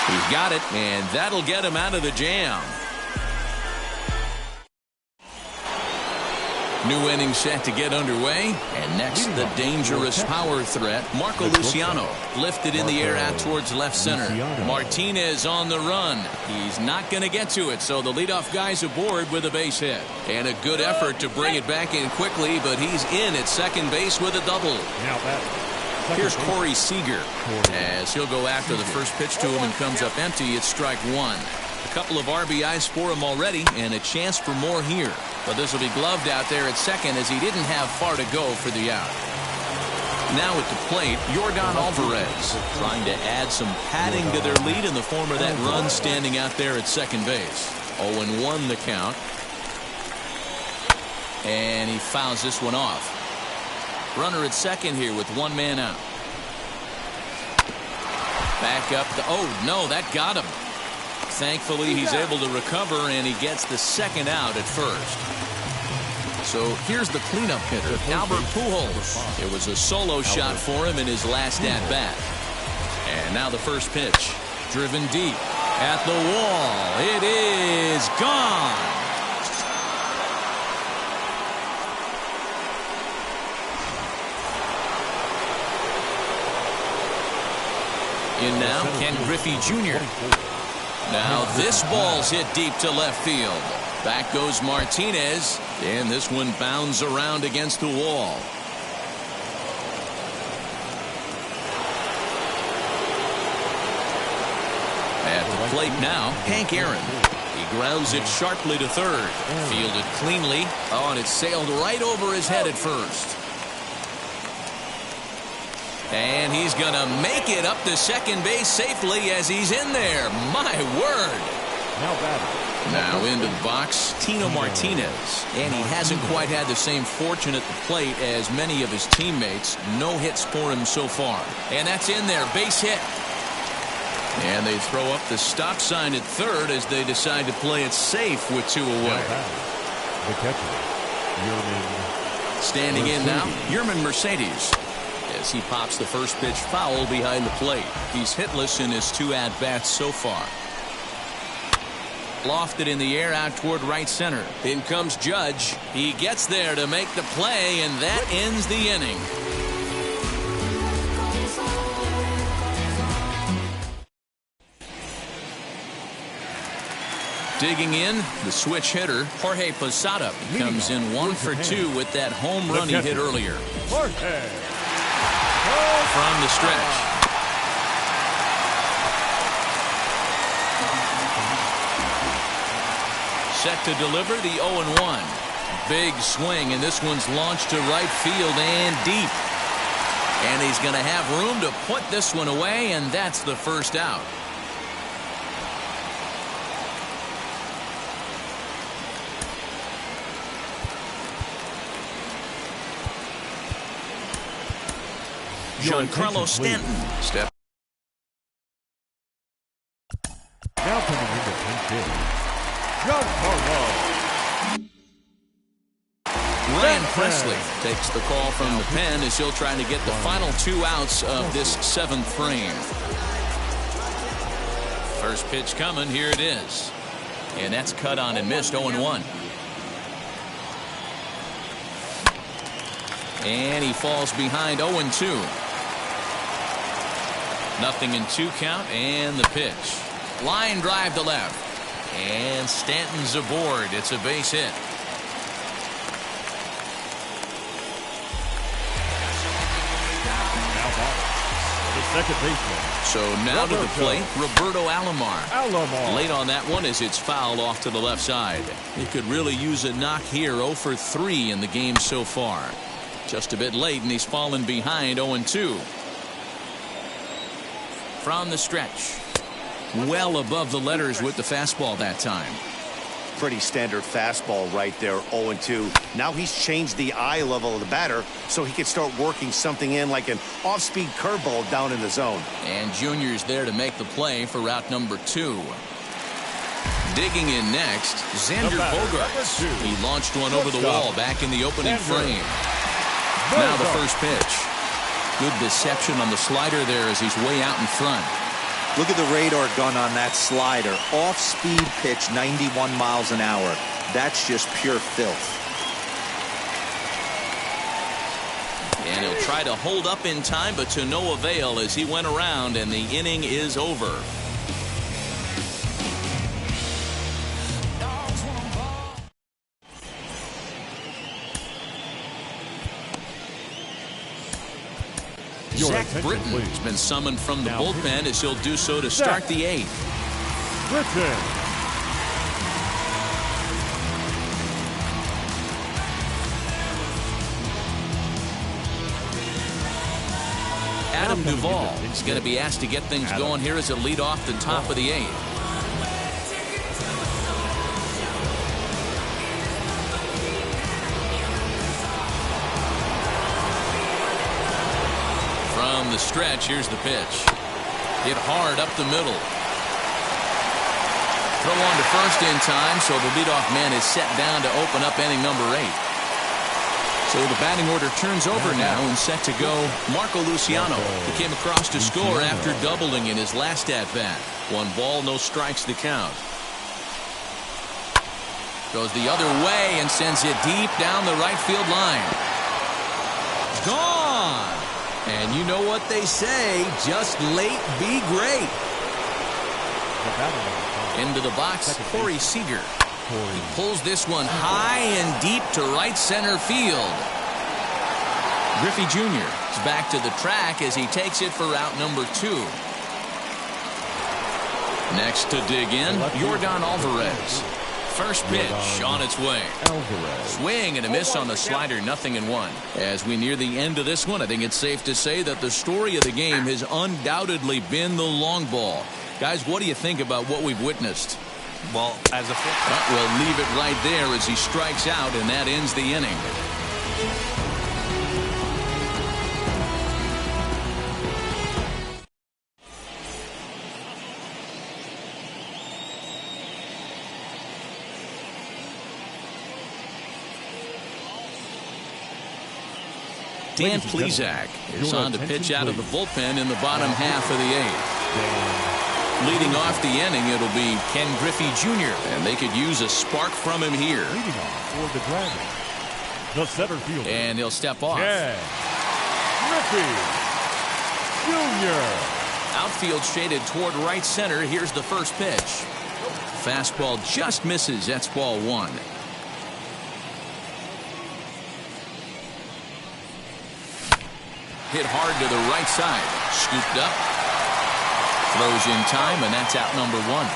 He's got it, and that'll get him out of the jam. New inning set to get underway. And next, the dangerous power threat, Marco Luciano. Lifted in the air out towards left center. Martinez on the run. He's not going to get to it, so the leadoff guy's aboard with a base hit. And a good effort to bring it back in quickly, but he's in at second base with a double. Here's Corey Seager as he'll go after the first pitch to him and comes up empty. It's strike one. A couple of RBIs for him already and a chance for more here. But this will be gloved out there at second as he didn't have far to go for the out. Now at the plate, Yordan Alvarez trying to add some padding to their lead in the form of that run standing out there at second base. 0-1 the count. And he fouls this one off. Runner at second here with one man out. Back up the, oh no, that got him. Thankfully he's able to recover and he gets the second out at first. So here's the cleanup hitter, Albert Pujols. It was a solo shot for him in his last at bat. And now the first pitch, driven deep at the wall. It is gone. In now, Ken Griffey Jr. Now this ball's hit deep to left field. Back goes Martinez, and this one bounds around against the wall. At the plate now, Hank Aaron. He grounds it sharply to third. Fielded cleanly. Oh, and it sailed right over his head at first. And he's going to make it up to second base safely as he's in there. My word. Now into the box, Tino Martinez. And he hasn't quite had the same fortune at the plate as many of his teammates. No hits for him so far. And that's in there. Base hit. And they throw up the stop sign at third as they decide to play it safe with two away. The catcher, standing in now, Yermin Mercedes. As he pops the first pitch foul behind the plate. He's hitless in his two at-bats so far. Lofted in the air out toward right center. In comes Judge. He gets there to make the play, and that ends the inning. Digging in, the switch hitter, Jorge Posada, comes in 1 for 2 with that home run he hit earlier. From the stretch. Set to deliver the 0-1. Big swing, and this one's launched to right field and deep. And he's going to have room to put this one away, and that's the first out. Giancarlo Stanton. Step. Now coming into 10th, Giancarlo. Ryan Presley takes the call from the pen as he'll try to get the final 2 outs of this 7th frame. First pitch coming. Here it is. And that's cut on and missed. 0-1. And he falls behind 0-2. Nothing in 2 count, and the pitch. Line drive to left. And Stanton's aboard. It's a base hit. Now back, the second baseman. So now to the plate, Roberto Alomar. Late on that one as it's fouled off to the left side. He could really use a knock here. 0 for 3 in the game so far. Just a bit late, and he's fallen behind 0-2. From the stretch. Well above the letters with the fastball that time. Pretty standard fastball right there, 0-2. Now he's changed the eye level of the batter so he can start working something in like an off-speed curveball down in the zone. And Junior's there to make the play for route number 2. Digging in next, Xander Bogaerts. He launched one over the wall back in the opening frame. Now the first pitch. Good deception on the slider there as he's way out in front. Look at the radar gun on that slider. Off-speed pitch, 91 miles an hour. That's just pure filth. And he'll try to hold up in time, but to no avail as he went around, and the inning is over. Zach Britton has been summoned from the bullpen as he'll do so to start the eighth. Britton. Adam Duvall is going to be asked to get things going here as a lead off the top of the eighth. From the stretch, here's the pitch. Hit hard up the middle. Throw on to first in time, so the leadoff man is set down to open up inning number 8. So the batting order turns over now and set to go Marco Luciano. He came across to score after doubling in his last at-bat. 1 ball, no strikes the count. Goes the other way and sends it deep down the right field line. Gone! And you know what they say, just late be great. Into the box, Corey Seager. He pulls this one high and deep to right center field. Griffey Jr. is back to the track as he takes it for route number 2. Next to dig in, Yordan Alvarez. First pitch on its way. Swing and a miss on the slider, 0-1. As we near the end of this one, I think it's safe to say that the story of the game has undoubtedly been the long ball. Guys, what do you think about what we've witnessed? Well, as a we'll leave it right there as he strikes out, and that ends the inning. Dan Plesac is on to pitch out of the bullpen in the bottom half of the 8th. Leading off the inning, it'll be Ken Griffey Jr., and they could use a spark from him here. Leading off for the Dragons, the center fielder. And he'll step off. Ken Griffey Jr. Outfield shaded toward right center. Here's the first pitch. Fastball just misses. That's ball 1. Hit hard to the right side. Scooped up. Throws in time, and that's out number 1.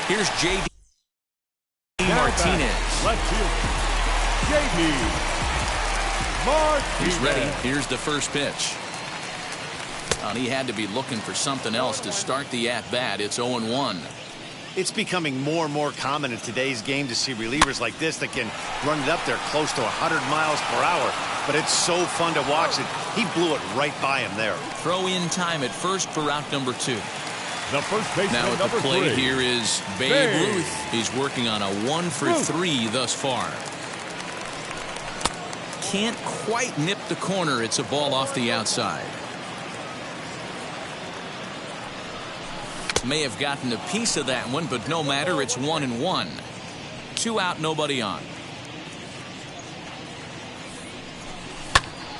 Here's J.D. Martinez. Left field. J.D. Martinez. He's ready. Here's the first pitch. And he had to be looking for something else to start the at-bat. It's 0-1. It's becoming more and more common in today's game to see relievers like this that can run it up there close to 100 miles per hour. But it's so fun to watch it. He blew it right by him there. Throw in time at first for route number 2. The first baseman, now at the plate 3. here is Babe Ruth. He's working on a 1-for-3 thus far. Can't quite nip the corner. It's a ball off the outside. May have gotten a piece of that one, but no matter. It's 1-1. 2 out, nobody on.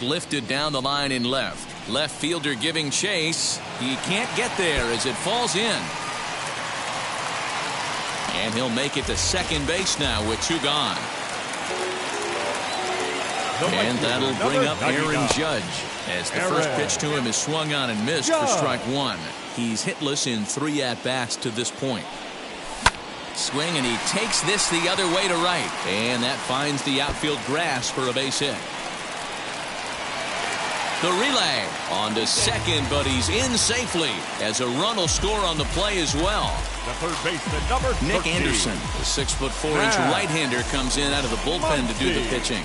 Lifted down the line in left. Left fielder giving chase. He can't get there as it falls in. And he'll make it to second base now with 2 gone. And that'll bring up Aaron Judge as the first pitch to him is swung on and missed for strike 1. He's hitless in 3 at-bats to this point. Swing, and he takes this the other way to right. And that finds the outfield grass for a base hit. The relay on to second, but he's in safely as a run will score on the play as well. The third baseman, number 13. Nick Anderson, the 6'4" right-hander, comes in out of the bullpen to do the pitching.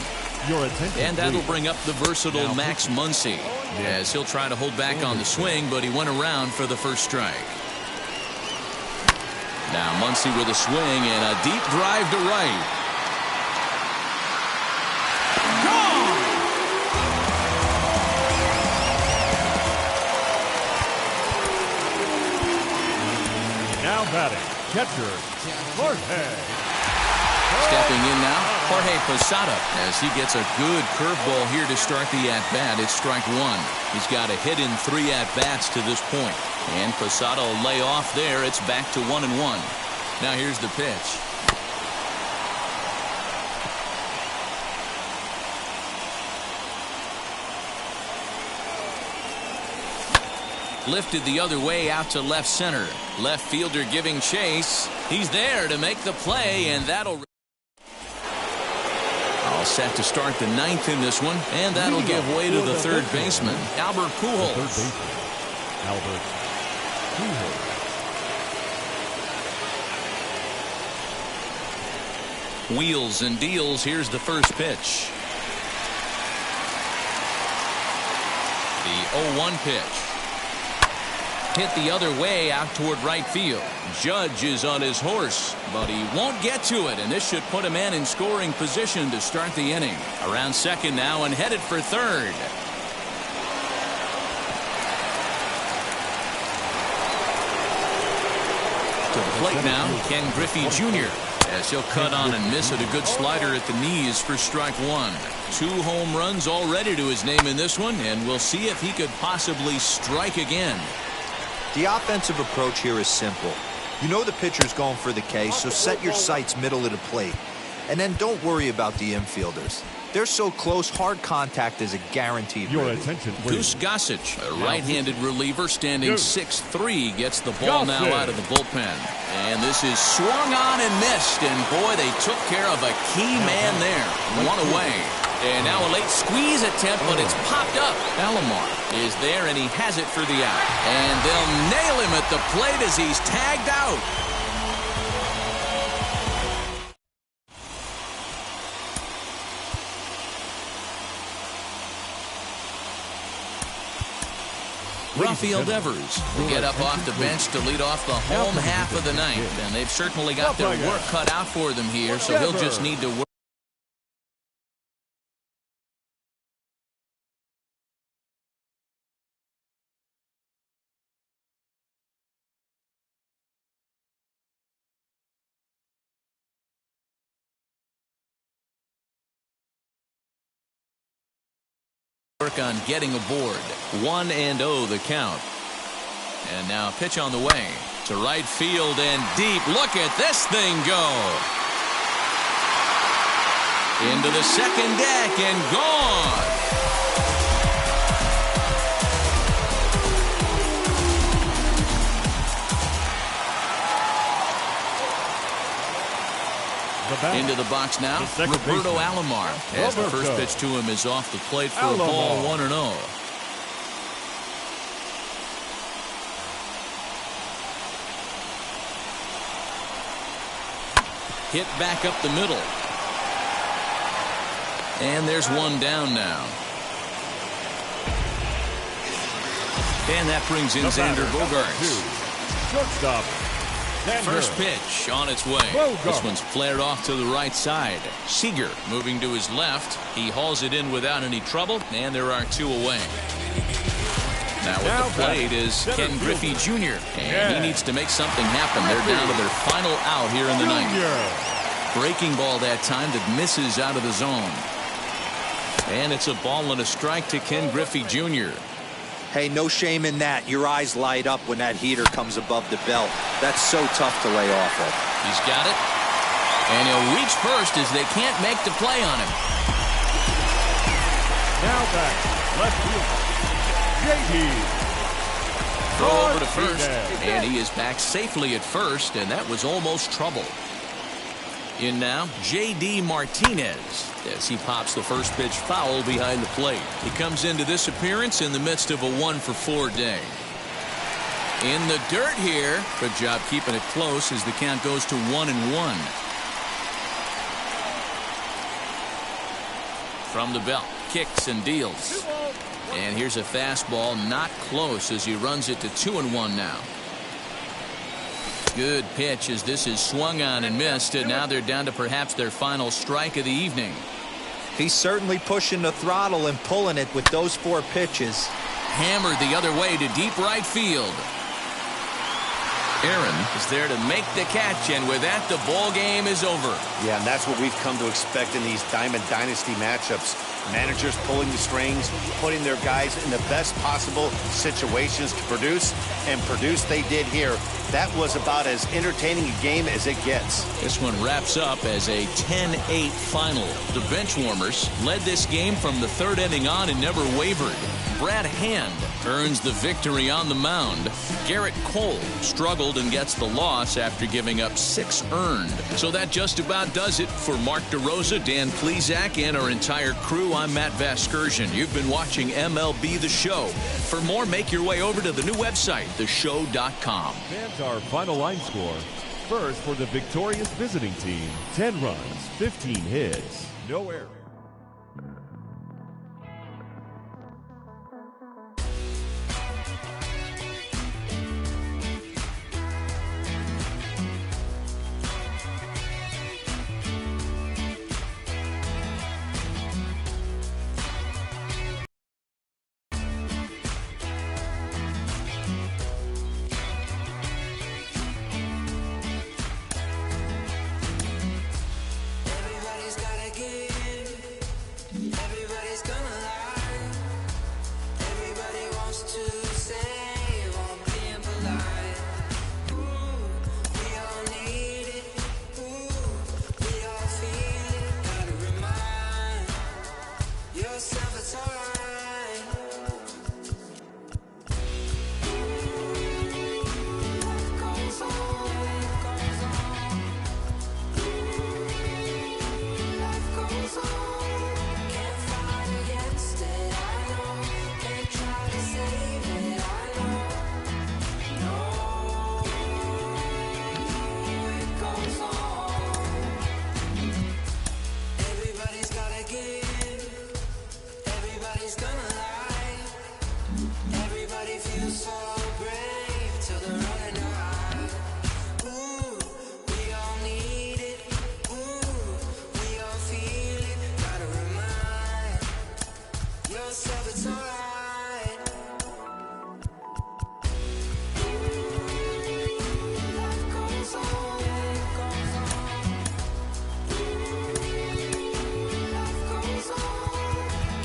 And that'll bring up the versatile Max Muncy as he'll try to hold back on the swing, but he went around for the first strike. Now Muncy with a swing and a deep drive to right. batting, catcher, Jorge. Stepping in now, Jorge Posada, as he gets a good curveball here to start the at-bat. It's strike one. He's got a hit in 3 at-bats to this point. And Posada will lay off there. It's back to 1-1. Now here's the pitch. Lifted the other way out to left center. Left fielder giving chase. He's there to make the play, and that'll... All set to start the 9th in this one, and that'll give way to the third baseman, Albert Pujols. Albert Pujols. Wheels and deals. Here's the first pitch. The 0-1 pitch. Hit the other way out toward right field. Judge is on his horse, but he won't get to it, and this should put a man in scoring position to start the inning. Around second now and headed for third. To the plate now, Ken Griffey Jr. as he'll cut on and miss it. A good slider at the knees for strike one. 2 home runs already to his name in this one, and we'll see if he could possibly strike again. The offensive approach here is simple. You know the pitcher's going for the K, so set your sights middle of the plate. And then don't worry about the infielders. They're so close, hard contact is a guaranteed. Your relief. attention, please. Goose Gossage, a right-handed reliever standing 6'3", gets the ball now out of the bullpen. And this is swung on and missed, and boy, they took care of a key man there. 1 away. And now a late squeeze attempt, but it's popped up. Alomar is there, and he has it for the out. And they'll nail him at the plate as he's tagged out. Rafael Devers will get up off the bench to lead off the home half of the 9th. And they've certainly got their work cut out for them here, so he'll just need to work. Work on getting aboard. 1-0 the count. And now pitch on the way to right field and deep. Look at this thing go. Into the second deck and gone. Into the box now, Roberto Alomar, as the first pitch to him is off the plate for a ball, 1-0. Hit back up the middle. And there's one down now. And that brings in Xander Bogaerts. Shortstop. First pitch on its way. This one's flared off to the right side. Seager moving to his left. He hauls it in without any trouble, and there are 2 away. Now at the plate is Ken Griffey Jr., and he needs to make something happen. They're down to their final out here in the 9th. Breaking ball that time that misses out of the zone. And it's a ball and a strike to Ken Griffey Jr. Hey, no shame in that. Your eyes light up when that heater comes above the belt. That's so tough to lay off of. He's got it. And he'll reach first as they can't make the play on him. Now back. Left field. J.D. Throw over to first. And he is back safely at first, and that was almost trouble. In now, J.D. Martinez as he pops the first pitch foul behind the plate. He comes into this appearance in the midst of a 1-for-4 day. In the dirt here. Good job keeping it close as the count goes to 1-1. From the belt, kicks and deals. And here's a fastball not close as he runs it to 2-1 now. Good pitch as this is swung on and missed, and now they're down to perhaps their final strike of the evening. He's certainly pushing the throttle and pulling it with those 4 pitches. Hammered the other way to deep right field. Aaron is there to make the catch, and with that, the ball game is over. Yeah, and that's what we've come to expect in these Diamond Dynasty matchups. Managers pulling the strings, putting their guys in the best possible situations to produce, and produce they did here. That was about as entertaining a game as it gets. This one wraps up as a 10-8 final. The bench warmers led this game from the third inning on and never wavered. Brad Hand earns the victory on the mound. Garrett Cole struggled and gets the loss after giving up 6 earned. So that just about does it for Mark DeRosa, Dan Plesac, and our entire crew. I'm Matt Vasgersian. You've been watching MLB The Show. For more, make your way over to the new website, theshow.com. Fans, our final line score. First for the victorious visiting team, 10 runs, 15 hits, no errors. Everybody's gotta give. Everybody's gonna lie. Everybody wants to say while being polite. Ooh, we all need it. Ooh, we all feel it. Gotta remind yourself it's alright. Life goes on, life goes on. Life goes on. Can't fight against it, I know. Can't try to save it, I know. No, it goes on. Everybody's gotta give. Everybody's gonna lie. Everybody feels so brave till they're running out. Ooh, we all need it. Ooh, we all feel it. Gotta remind yourself it's alright. Life goes on, life goes on. Life goes on.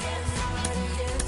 Can't fight against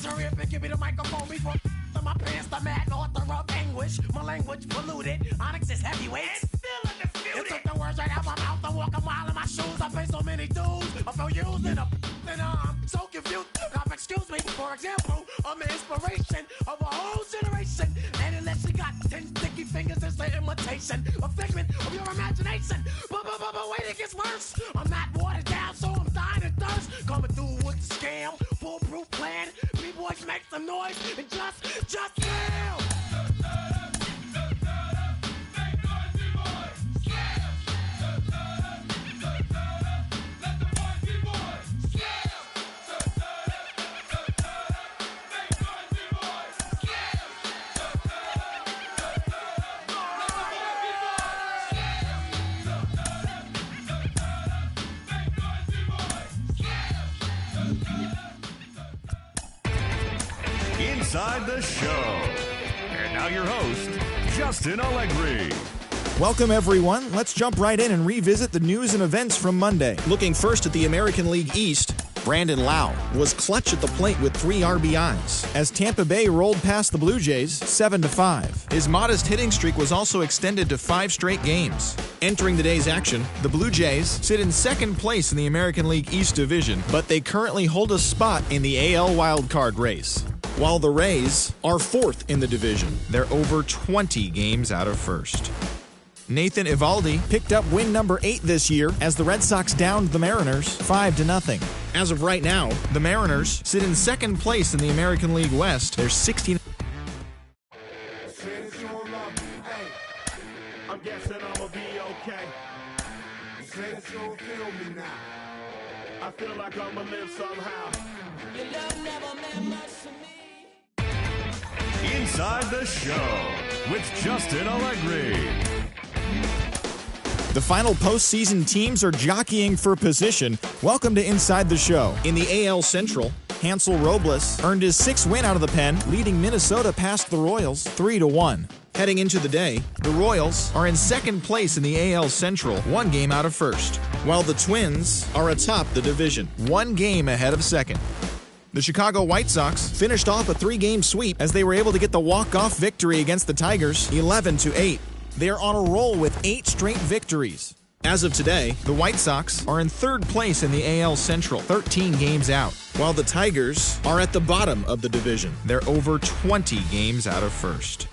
sheriff and give me the microphone before my pants, the mad author of anguish. My language polluted. Onyx is heavyweight. It's still undisputed. It took the words right out my mouth. I walk a mile in my shoes. I pay so many dues. I feel used and I'm so confused. Now, excuse me, for example, I'm the inspiration of a whole generation. And unless you got 10 sticky fingers, it's the imitation, a figment of your imagination. But wait, it gets worse. I'm not watered down, so I'm dying of thirst. Coming through with the scam, foolproof plan. B-boys make some noise and just fail. Inside the Show. And now your host, Justin Allegri. Welcome, everyone. Let's jump right in and revisit the news and events from Monday. Looking first at the American League East, Brandon Lau was clutch at the plate with 3 RBIs as Tampa Bay rolled past the Blue Jays 7-5. His modest hitting streak was also extended to 5 straight games. Entering the day's action, the Blue Jays sit in second place in the American League East Division, but they currently hold a spot in the AL wildcard race. While the Rays are 4th in the division, they're over 20 games out of first. Nathan Eovaldi picked up win number 8 this year as the Red Sox downed the Mariners 5-0. As of right now, the Mariners sit in second place in the American League West. They're 16. I'm guessing I'ma be okay. Say that you don't feel me now. I feel like I'ma live somehow. Your love never meant much to me. Inside the Show with Justin Allegri. The final postseason teams are jockeying for position. Welcome to Inside the Show. In the AL Central, Hansel Robles earned his 6th win out of the pen, leading Minnesota past the Royals 3-1. Heading into the day, the Royals are in second place in the AL Central, 1 game out of first, while the Twins are atop the division, 1 game ahead of second. The Chicago White Sox finished off a 3-game sweep as they were able to get the walk-off victory against the Tigers 11-8. They are on a roll with 8 straight victories. As of today, the White Sox are in 3rd place in the AL Central, 13 games out, while the Tigers are at the bottom of the division. They're over 20 games out of first.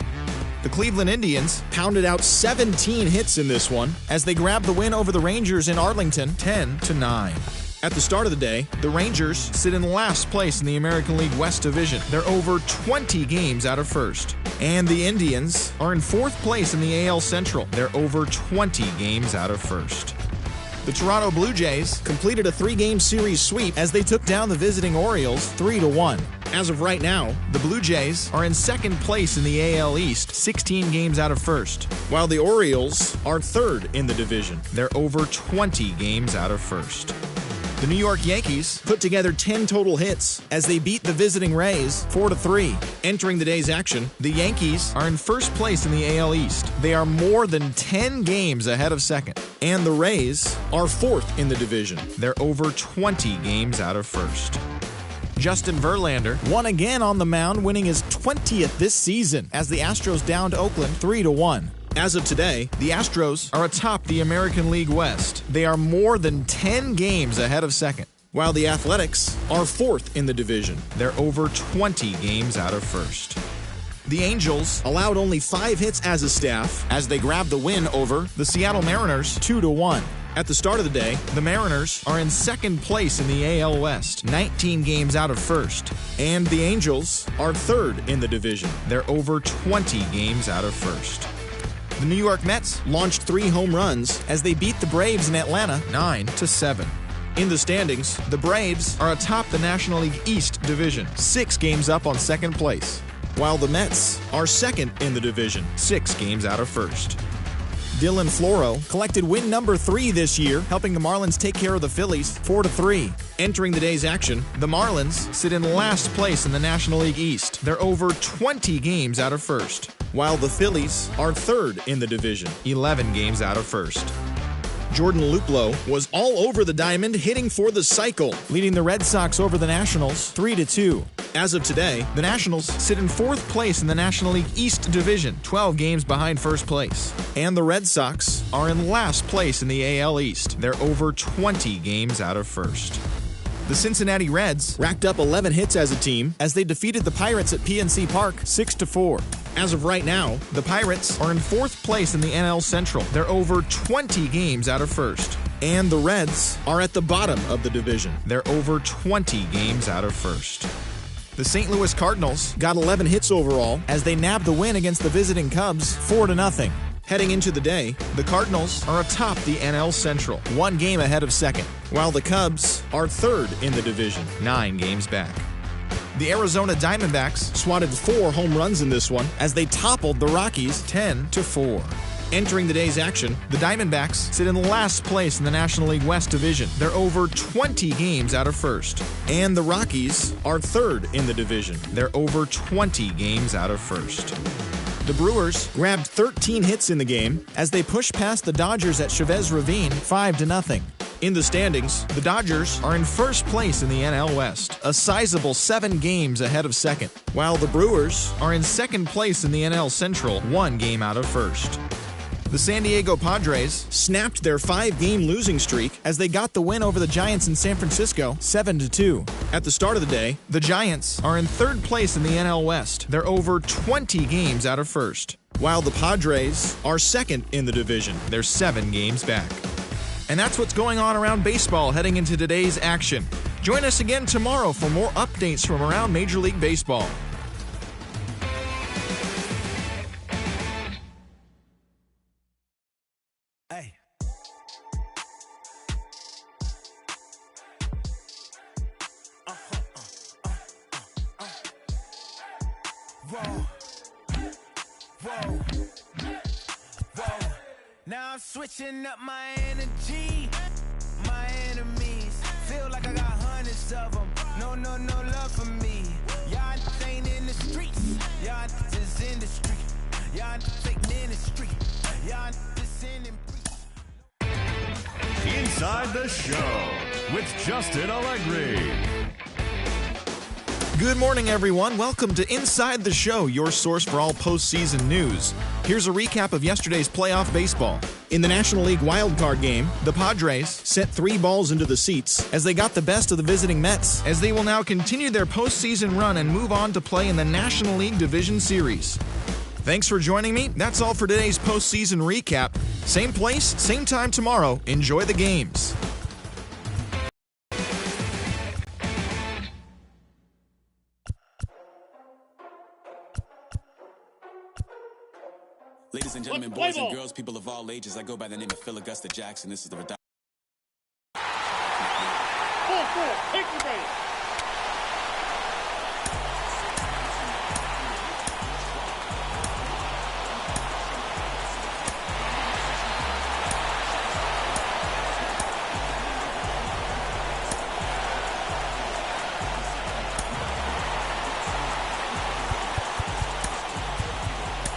The Cleveland Indians pounded out 17 hits in this one as they grabbed the win over the Rangers in Arlington 10-9. At the start of the day, the Rangers sit in last place in the American League West Division. They're over 20 games out of first. And the Indians are in 4th place in the AL Central. They're over 20 games out of first. The Toronto Blue Jays completed a 3-game series sweep as they took down the visiting Orioles 3-1. As of right now, the Blue Jays are in 2nd place in the AL East, 16 games out of first, while the Orioles are 3rd in the division. They're over 20 games out of first. The New York Yankees put together 10 total hits as they beat the visiting Rays 4-3. Entering the day's action, the Yankees are in 1st place in the AL East. They are more than 10 games ahead of second. And the Rays are 4th in the division. They're over 20 games out of first. Justin Verlander won again on the mound, winning his 20th this season as the Astros downed Oakland 3-1. As of today, the Astros are atop the American League West. They are more than 10 games ahead of second, while the Athletics are 4th in the division. They're over 20 games out of first. The Angels allowed only 5 hits as a staff as they grabbed the win over the Seattle Mariners 2-1. At the start of the day, the Mariners are in 2nd place in the AL West, 19 games out of first. And the Angels are 3rd in the division. They're over 20 games out of first. The New York Mets launched 3 home runs as they beat the Braves in Atlanta 9-7. In the standings, the Braves are atop the National League East Division, 6 games up on 2nd place, while the Mets are 2nd in the division, 6 games out of first. Dylan Floro collected win number 3 this year, helping the Marlins take care of the Phillies 4-3. Entering the day's action, the Marlins sit in last place in the National League East. They're over 20 games out of first, while the Phillies are 3rd in the division, 11 games out of first. Jordan Luplow was all over the diamond, hitting for the cycle, leading the Red Sox over the Nationals 3-2. As of today, the Nationals sit in 4th place in the National League East Division, 12 games behind first place. And the Red Sox are in last place in the AL East. They're over 20 games out of first. The Cincinnati Reds racked up 11 hits as a team as they defeated the Pirates at PNC Park 6-4. As of right now, the Pirates are in 4th place in the NL Central. They're over 20 games out of first. And the Reds are at the bottom of the division. They're over 20 games out of first. The St. Louis Cardinals got 11 hits overall as they nabbed the win against the visiting Cubs 4-0. Heading into the day, the Cardinals are atop the NL Central, 1 game ahead of second, while the Cubs are 3rd in the division, 9 games back. The Arizona Diamondbacks swatted 4 home runs in this one as they toppled the Rockies 10-4. Entering the day's action, the Diamondbacks sit in last place in the National League West Division. They're over 20 games out of first. And the Rockies are 3rd in the division. They're over 20 games out of first. The Brewers grabbed 13 hits in the game as they pushed past the Dodgers at Chavez Ravine 5-0. In the standings, the Dodgers are in first place in the NL West, a sizable 7 games ahead of second, while the Brewers are in second place in the NL Central, 1 game out of first. The San Diego Padres snapped their 5-game losing streak as they got the win over the Giants in San Francisco 7-2. At the start of the day, the Giants are in 3rd place in the NL West. They're over 20 games out of first, while the Padres are 2nd in the division. They're 7 games back. And that's what's going on around baseball heading into today's action. Join us again tomorrow for more updates from around Major League Baseball. Now I'm switching up my energy. My enemies feel like I got hundreds of them. No love for me. Y'all ain't in the streets. Y'all just in the street. Y'all take ministry. Y'all just in and Inside the Show with Justin Allegri. Good morning, everyone. Welcome to Inside the Show, your source for all postseason news. Here's a recap of yesterday's playoff baseball. In the National League wildcard game, the Padres sent 3 balls into the seats as they got the best of the visiting Mets, as they will now continue their postseason run and move on to play in the National League Division Series. Thanks for joining me. That's all for today's postseason recap. Same place, same time tomorrow. Enjoy the games. Ladies and gentlemen, boys and girls, people of all ages, I go by the name of Phil Augusta Jackson. This is the reduction. 4-4, take the base.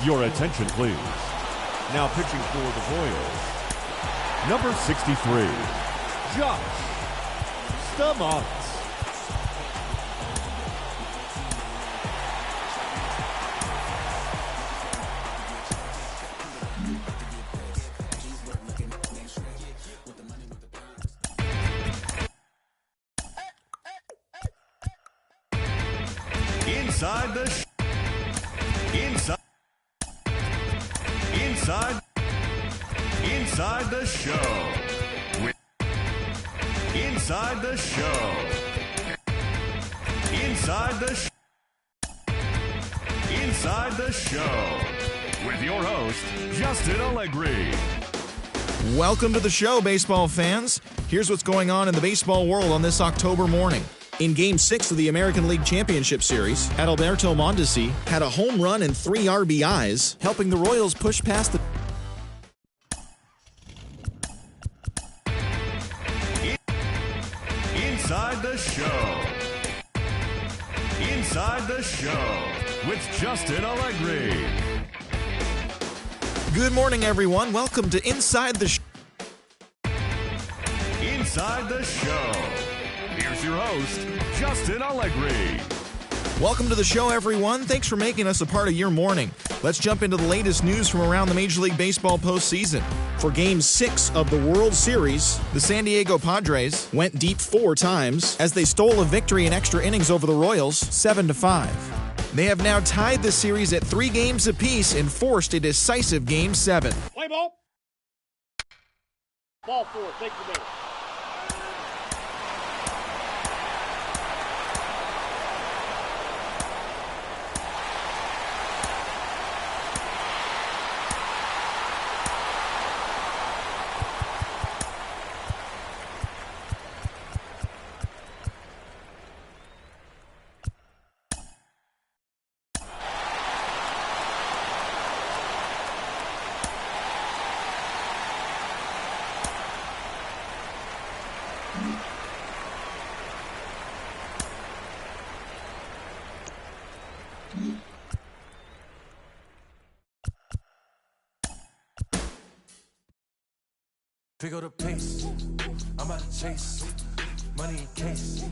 Your attention, please. Now pitching for the Royals, number 63, Josh Stamatis. Inside the Inside the Show. Inside the Show. Inside the Inside the Show with your host, Justin Allegri. Welcome to the show, baseball fans. Here's what's going on in the baseball world on this October morning. In Game 6 of the American League Championship Series, Adalberto Mondesi had a home run and 3 RBIs, helping the Royals push past the... Inside the Show. Inside the Show with Justin Allegri. Good morning, everyone. Welcome to Inside the Show. Inside the Show. Here's your host, Justin Allegri. Welcome to the show, everyone. Thanks for making us a part of your morning. Let's jump into the latest news from around the Major League Baseball postseason. For Game 6 of the World Series, the San Diego Padres went deep 4 times as they stole a victory in extra innings over the Royals, 7-5. They have now tied the series at 3 games apiece and forced a decisive Game 7. Play ball. Ball 4, take the middle. Pick up the pace. I'm about to chase money in case.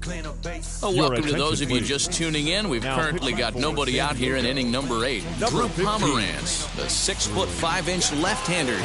Clean up base. Oh, welcome to those of you just tuning in. We've currently got nobody out here in inning number 8. Drew Pomeranz, the 6'5" left-hander,